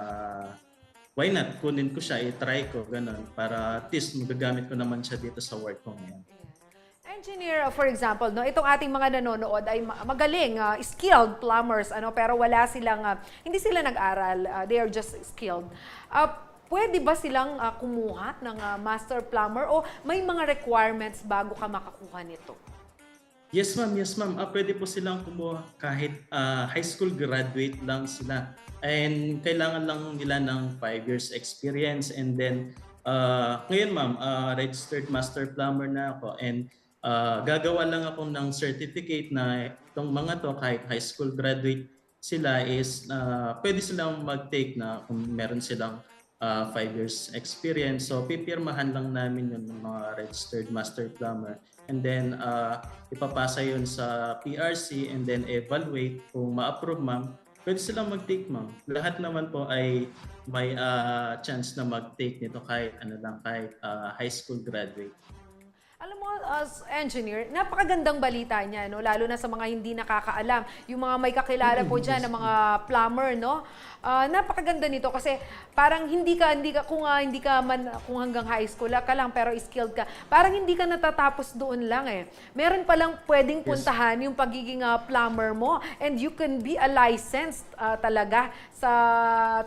why not, kunin ko siya, i-try ko, ganon, para at least magagamit ko naman siya dito sa work ko ngayon. Engineer, for example, no, itong ating mga nanonood ay magaling, skilled plumbers, pero wala silang, hindi sila nag-aral, they are just skilled. Pwede ba silang kumuha ng master plumber o may mga requirements bago ka makakuha nito? Yes ma'am, pwede po silang kumuha kahit high school graduate lang sila. And kailangan lang nila ng 5 years experience. And then, ngayon ma'am, registered master plumber na ako. And gagawa lang ako ng certificate na itong mga to kahit high school graduate sila is pwede silang mag-take na kung meron silang 5 years experience. So pipirmahan lang namin yun ng mga registered master plumber and then ipapasa yun sa PRC and then evaluate kung ma-approve ma'am. Pwede silang mag-take ma'am. Lahat naman po ay may chance na mag-take nito kahit kahit high school graduate. Alam mo, as engineer, napakagandang balita niya, no? Lalo na sa mga hindi nakakaalam. Yung mga may kakilala po dyan, na mga plumber, no? Napakaganda nito kasi parang kung hanggang high school ka lang pero skilled ka, parang hindi ka natatapos doon lang eh. Meron palang pwedeng puntahan yung pagiging plumber mo, and you can be a licensed talaga sa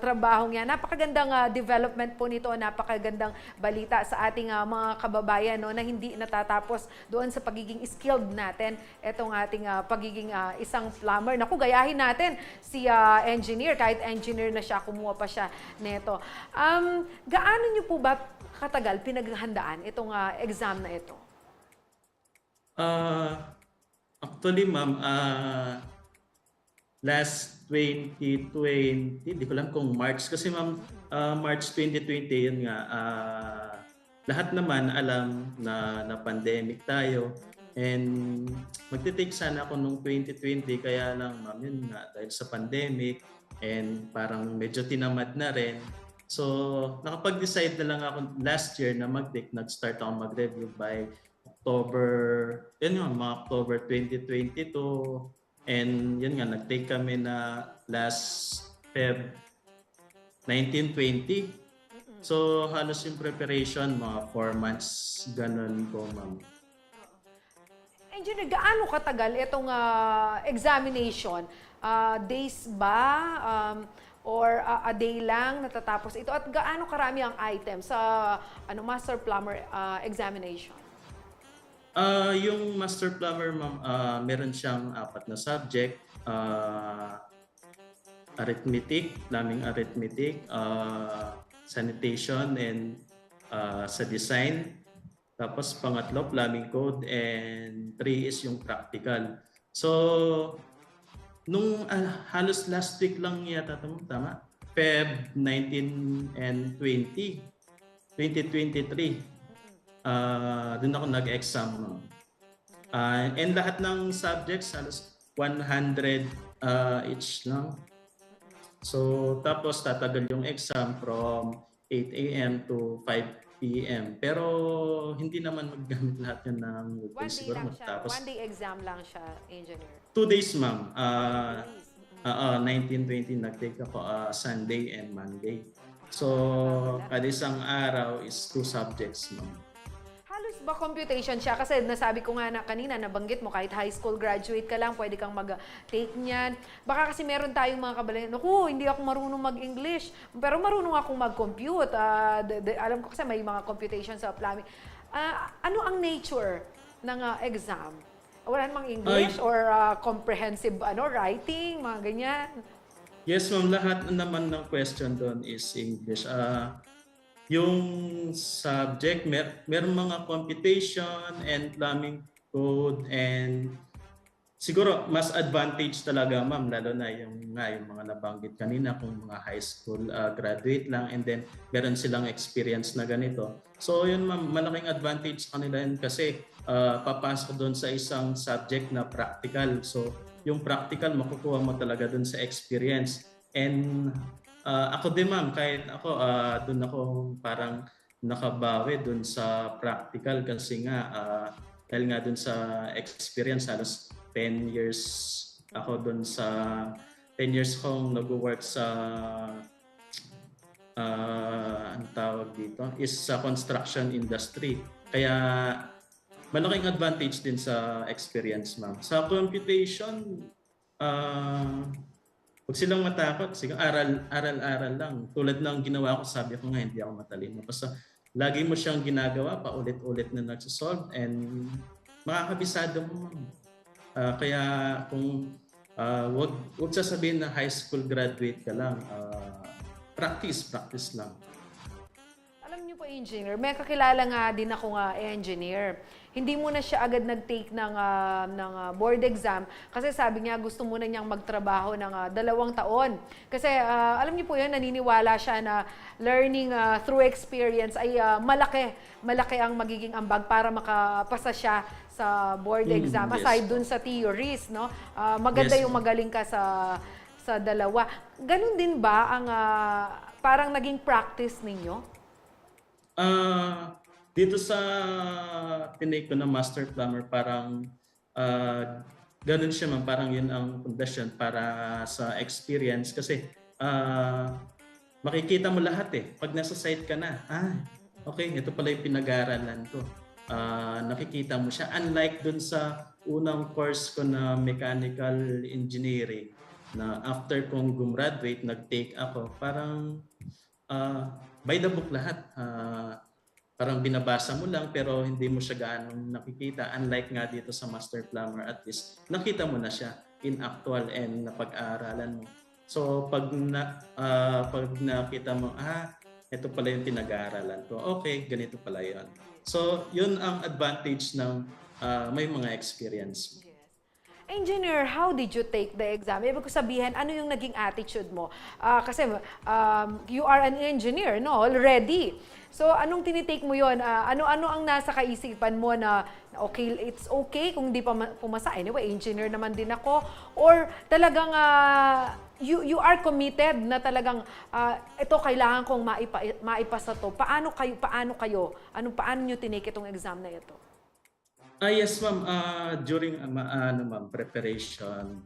trabahong yan. Napakagandang development po nito, napakagandang balita sa ating mga kababayan, no, na hindi natatapos doon sa pagiging skilled natin. Itong ating pagiging isang plumber. Naku, gayahin natin si engineer, kahit engineer na siya, kumuha pa siya neto. Gaano niyo po ba katagal pinaghandaan itong exam na ito? Actually, ma'am, last 2020, di ko lang kung March. Kasi ma'am, March 2020, yun nga, lahat naman alam na pandemic tayo. And magte-take sana ako nung 2020, kaya lang ma'am, yun nga, dahil sa pandemic, and parang medyo tinamad na rin. So, nakapag-decide na lang ako last year na mag-take. Nag-start ako mag-review by October, yun nga, mga October 2022. And yun nga, nag-take kami na last Feb 1920. So, halos yung preparation, mga 4 months, ganun po, ma'am. Engineer, gaano katagal itong examination? Days ba? Or a day lang natatapos ito? At gaano karami ang items sa Master Plumber examination? Yung Master Plumber, ma'am, meron siyang 4 na subject. Arithmetic, plumbing arithmetic, sanitation, and sa design. Tapos pangatlo, plumbing code, and 3 is yung practical. So, nung halos last week lang yata, tama? Feb 19 and 20, 2023. Doon ako nag-exam. And lahat ng subjects, halos 100 each lang. So, tapos tatagal yung exam from 8 a.m. to 5 p.m. Pero hindi naman maggamit lahat yun ng One day siguro lang siya. magtapos. One day exam lang siya, engineer. 2 days, ma'am. 1920 nag-take ako Sunday and Monday. So, kada isang araw is 2 subjects, ma'am. Halos ba computation siya? Kasi nasabi ko nga na kanina, nabanggit mo, kahit high school graduate ka lang, pwede kang mag-take niyan. Baka kasi meron tayong mga kabalayan, naku, hindi ako marunong mag-English, pero marunong akong mag-compute. Alam ko kasi may mga computation sa plumbing. Ano ang nature ng exam? Wala namang English or comprehensive writing, mga ganyan? Yes, ma'am. Lahat naman ng question doon is English. Yung subject, meron mga computation and plumbing code, and siguro mas advantage talaga, ma'am, lalo na yung mga nabanggit kanina, kung mga high school graduate lang and then meron silang experience na ganito. So yun, ma'am, malaking advantage sa kanila yun kasi papasok doon sa isang subject na practical. So yung practical, makukuha mo talaga doon sa experience. And ako din, ma'am, kahit ako, doon ako parang nakabawi doon sa practical kasi nga, dahil nga doon sa experience, halos 10 years ako doon sa, 10 years akong nag-work sa, ang tawag dito, is sa construction industry. Kaya, malaking advantage din sa experience, ma'am. Sa computation, huwag silang matakot. Sige, aral lang. Tulad ng ginawa ko, sabi ko nga, hindi ako matalino. Basta lagi mo siyang ginagawa, paulit-ulit na nagsisolve, and makakabisado mo, ma'am. Kaya kung huwag sasabihin na high school graduate ka lang, practice lang. Alam niyo po, engineer, may kakilala nga din ako engineer. Hindi muna siya agad nag-take ng board exam kasi sabi niya gusto muna niyang magtrabaho ng 2 taon. Kasi alam niyo po yun, naniniwala siya na learning through experience ay malaki ang magiging ambag para makapasa siya sa board exam. Yes. Aside dun sa theories, no? Maganda Yes, yung magaling ka sa dalawa. Ganun din ba ang parang naging practice ninyo? dito sa tinake ko na Master Plumber, parang ganun siya ma'am, parang yun ang pundasyon para sa experience kasi makikita mo lahat eh. Pag nasa site ka na, okay, ito pala yung pinag-aaralan ko. Nakikita mo siya. Unlike dun sa unang course ko na mechanical engineering, na after kong gumraduate, nag-take ako, parang by the book lahat. Parang binabasa mo lang pero hindi mo siya gaano nakikita. Unlike nga dito sa Master Plumber, at least nakita mo na siya in actual and napag-aaralan mo. So pag nakita mo, ito pala yung pinag-aaralan ko. Okay, ganito pala yun. So yun ang advantage ng may mga experience. Engineer, how did you take the exam? Ibig ko sabihin, ano yung naging attitude mo? Kasi you are an engineer, no? Already. So, anong tinitake mo yon? Ano ang nasa kaisipan mo na, okay, it's okay kung di pa pumasa. Anyway, engineer naman din ako. Or talagang you are committed na talagang ito kailangan kong maipasa to. Paano paano nyo tinake itong exam na ito? Yes ma'am, during preparation,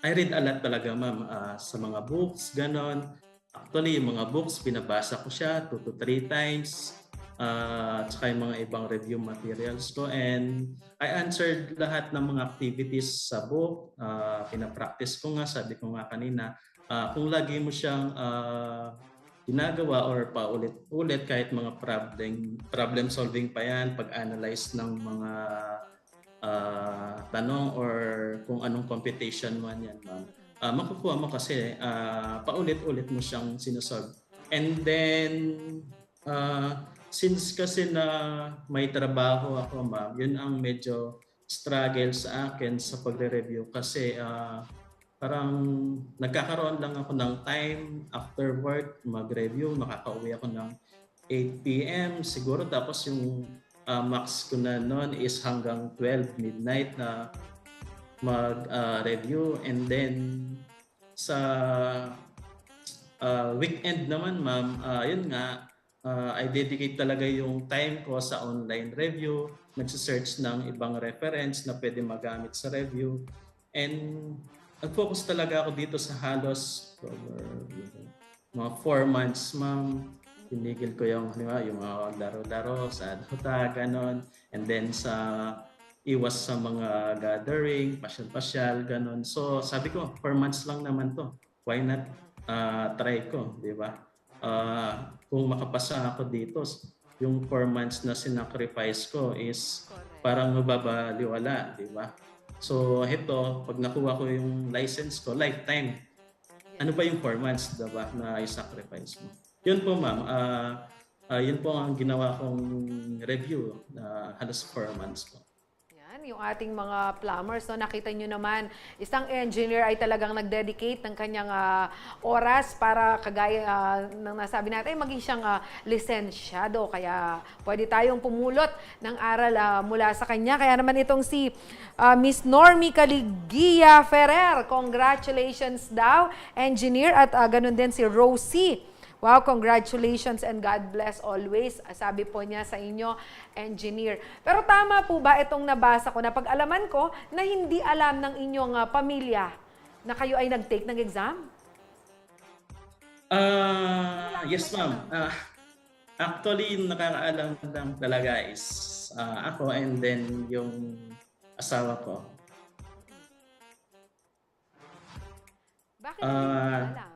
I read a lot talaga ma'am sa mga books, ganon. Actually, yung mga books, binabasa ko siya 2 to 3 times. Tsaka yung mga ibang review materials ko. And I answered lahat ng mga activities sa book. Pinapractice ko nga, sabi ko nga kanina, kung lagi mo siyang ginagawa or paulit-ulit kahit mga problem solving pa yan, pag-analyze ng mga tanong or kung anong computation man yan, ma'am. Makukuha mo kasi paulit-ulit mo siyang sinusolve. And then, since kasi na may trabaho ako, ma'am, yun ang medyo struggle sa akin sa pagre-review kasi parang nagkakaroon lang ako ng time after work mag-review. Makakauwi ako ng 8 p.m. siguro, tapos yung max ko na noon is hanggang 12 midnight na mag-review. And then sa weekend naman, ma'am, yun nga, I dedicate talaga yung time ko sa online review, nagsisearch ng ibang reference na pwede magamit sa review. And nag-focus talaga ako dito sa halos mga 4 months, ma'am. Tinigil ko yung mga laro-laro sa Dota, ganon. And then sa iwas sa mga gathering, pasyal-pasyal, ganon. So sabi ko, 4 months lang naman to. Why not try ko, di ba? Kung makapasa ako dito, yung 4 months na sinacrifice ko is parang mababaliwala, di ba? So ito, pag nakuha ko yung license ko, lifetime. Ano ba yung 4 months, diba, na i-sacrifice mo? Yun po, ma'am. Yun po ang ginawa kong review na halos 4 months po. Yan, yung ating mga plumbers, no, nakita nyo naman, isang engineer ay talagang nag-dedicate ng kanyang oras para kagaya ng nasabi natin, maging siyang lisensyado. Kaya pwede tayong pumulot ng aral mula sa kanya. Kaya naman itong si Miss Normie Caligia Ferrer, congratulations daw, engineer, at ganun din si Rosie. Wow, congratulations and God bless always. Sabi po niya sa inyo, engineer. Pero tama po ba itong nabasa ko, na pag-alaman ko na hindi alam ng inyong pamilya na kayo ay nag-take ng exam? Yes, ma'am. Actually, yung nakakaalam lang talaga is ako and then yung asawa ko. Bakit hindi alam?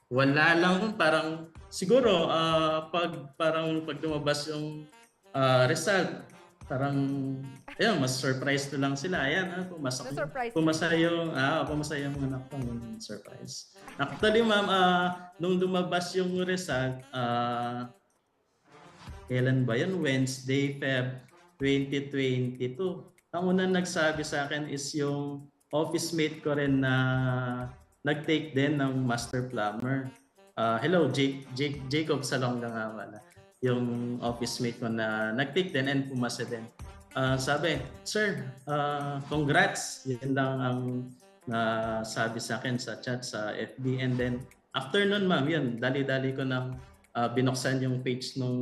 Wala lang, parang siguro pag lumabas yung result, parang ayun, mas surprise na lang sila. Ayan, pumasa yung anak ko, yung surprise. Actually, ma'am, nung lumabas yung result, kailan ba yun? Wednesday, Feb 2022. Ang unang nagsabi sa akin is yung office mate ko rin na nag-take din ng Master Plumber. Hello, Jacob Salonga nga pala. Yung office mate ko na nag-take din and pumasa din. Sabi, sir, congrats. Yan lang ang sabi sa akin sa chat sa FB. And then, after nun ma'am, yun, dali-dali ko nang binuksan yung page nung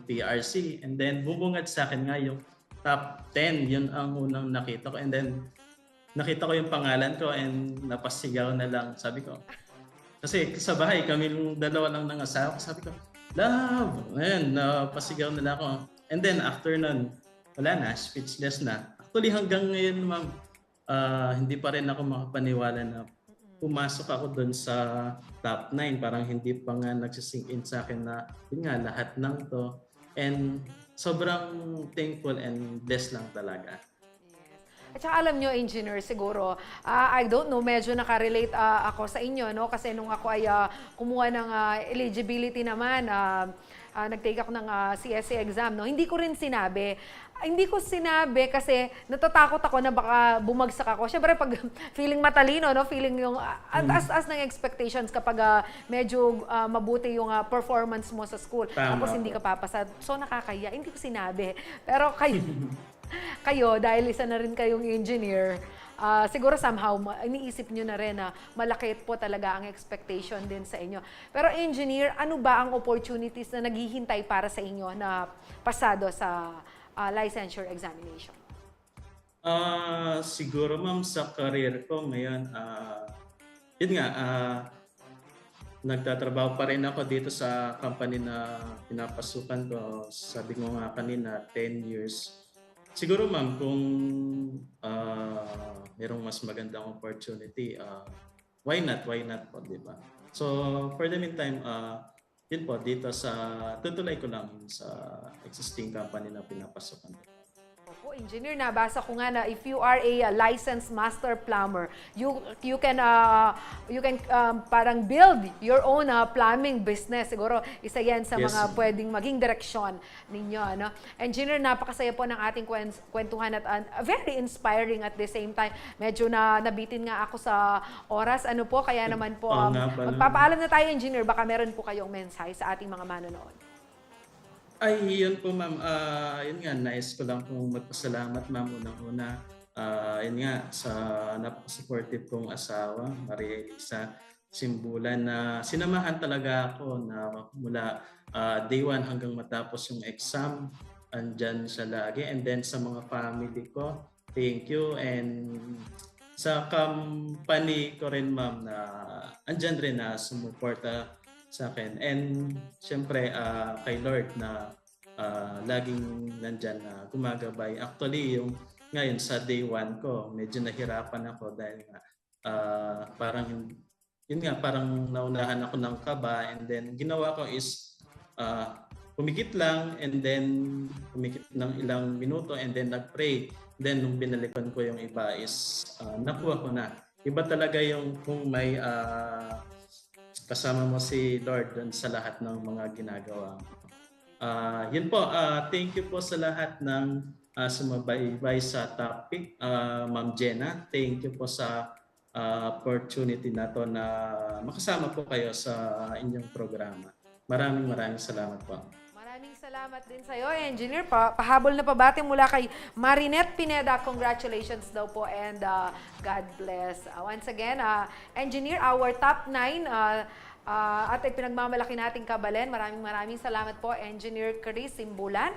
PRC, and then bumungad sa akin nga yung top 10, yun ang unang nakita ko, and then nakita ko yung pangalan ko and napasigaw na lang, sabi ko. Kasi sa bahay, kami dalawa lang ng asawa ko, sabi ko, love! Ayan, napasigaw na lang ako. And then after nun, wala na, speechless na. Actually hanggang ngayon ma'am, hindi pa rin ako makapaniwala na pumasok ako doon sa top 9. Parang hindi pa nga nagsisink in sa akin na yun nga, lahat ng to. And sobrang thankful and blessed lang talaga. At saka alam nyo, engineer, siguro, I don't know, medyo nakarelate ako sa inyo, no? Kasi nung ako ay kumuha ng eligibility naman, nag-take ako ng CSA exam, no? Hindi ko rin sinabi. Hindi ko sinabi kasi natatakot ako na baka bumagsak ako. Siyempre, pag feeling matalino, no? Feeling yung as ng expectations kapag medyo mabuti yung performance mo sa school. Tama Tapos hindi ka papasa. So, nakakaya. Hindi ko sinabi. Pero kayo, dahil isa na rin kayong engineer, siguro somehow iniisip nyo na rin na malaki po talaga ang expectation din sa inyo. Pero engineer, ano ba ang opportunities na naghihintay para sa inyo na pasado sa licensure examination? Siguro ma'am, sa career ko ngayon, yun nga, nagtatrabaho pa rin ako dito sa company na pinapasukan ko. Sabi ko nga kanina, 10 years. Siguro ma'am, kung mayroong mas magandang opportunity, why not po, di ba? So, for the meantime, yun po, dito tutuloy ko lang sa existing company na pinapasukan ko. Opo, engineer, nabasa ko nga na if you are a licensed master plumber, you can parang build your own plumbing business. Siguro isa yan sa Yes. mga pwedeng maging direksyon ninyo, ano? Engineer, napakasaya po ng ating kwentuhan at very inspiring at the same time. Medyo nabitin nga ako sa oras. Ano po, kaya naman po Oo nga pala. magpapaalam na tayo, engineer. Baka meron po kayong mensahe sa ating mga manonood. Ay, yun po ma'am. Yun nga, nais ko lang pong magpasalamat ma'am unang-una. Yun nga, sa napaka-supportive kong asawa, Maria Elisa Simbulan, na sinamahan talaga ako na mula day 1 hanggang matapos yung exam. Andyan siya lagi. And then sa mga family ko, thank you. And sa company ko rin ma'am na andyan rin na sumuporta sa akin. And syempre kay Lord na laging nandyan na gumagabay. Actually, yung ngayon sa day 1 ko, medyo nahirapan ako dahil parang yun nga, parang naunahan ako ng kaba, and then ginawa ko is pumikit lang, and then pumikit ng ilang minuto, and then nag-pray. Then nung binalikan ko yung iba is nakuha ko na. Iba talaga yung kung may kasama mo si Lord dun sa lahat ng mga ginagawa mo. Yun po, thank you po sa lahat ng sumabaybay sa topic. Ma'am Jenna, thank you po sa opportunity na to na makasama po kayo sa inyong programa. Maraming salamat po. Maraming salamat din sa iyo, engineer. Pahabol na pabati mula kay Marinette Pineda. Congratulations daw po and God bless. Once again, engineer, our top 9 at pinagmamalaki nating Kabalen. Maraming salamat po, Engineer Chris Simbulan.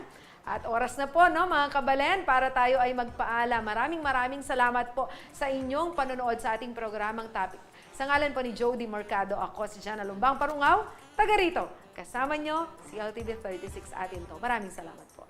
At oras na po, no, mga Kabalen, para tayo ay magpaalam. Maraming salamat po sa inyong panonood sa ating programang topic. Sa ngalan po ni Jody Mercado, ako si Jana Lumbang Parungaw, taga rito. Kasama nyo, si LTV 36 atin to. Maraming salamat po.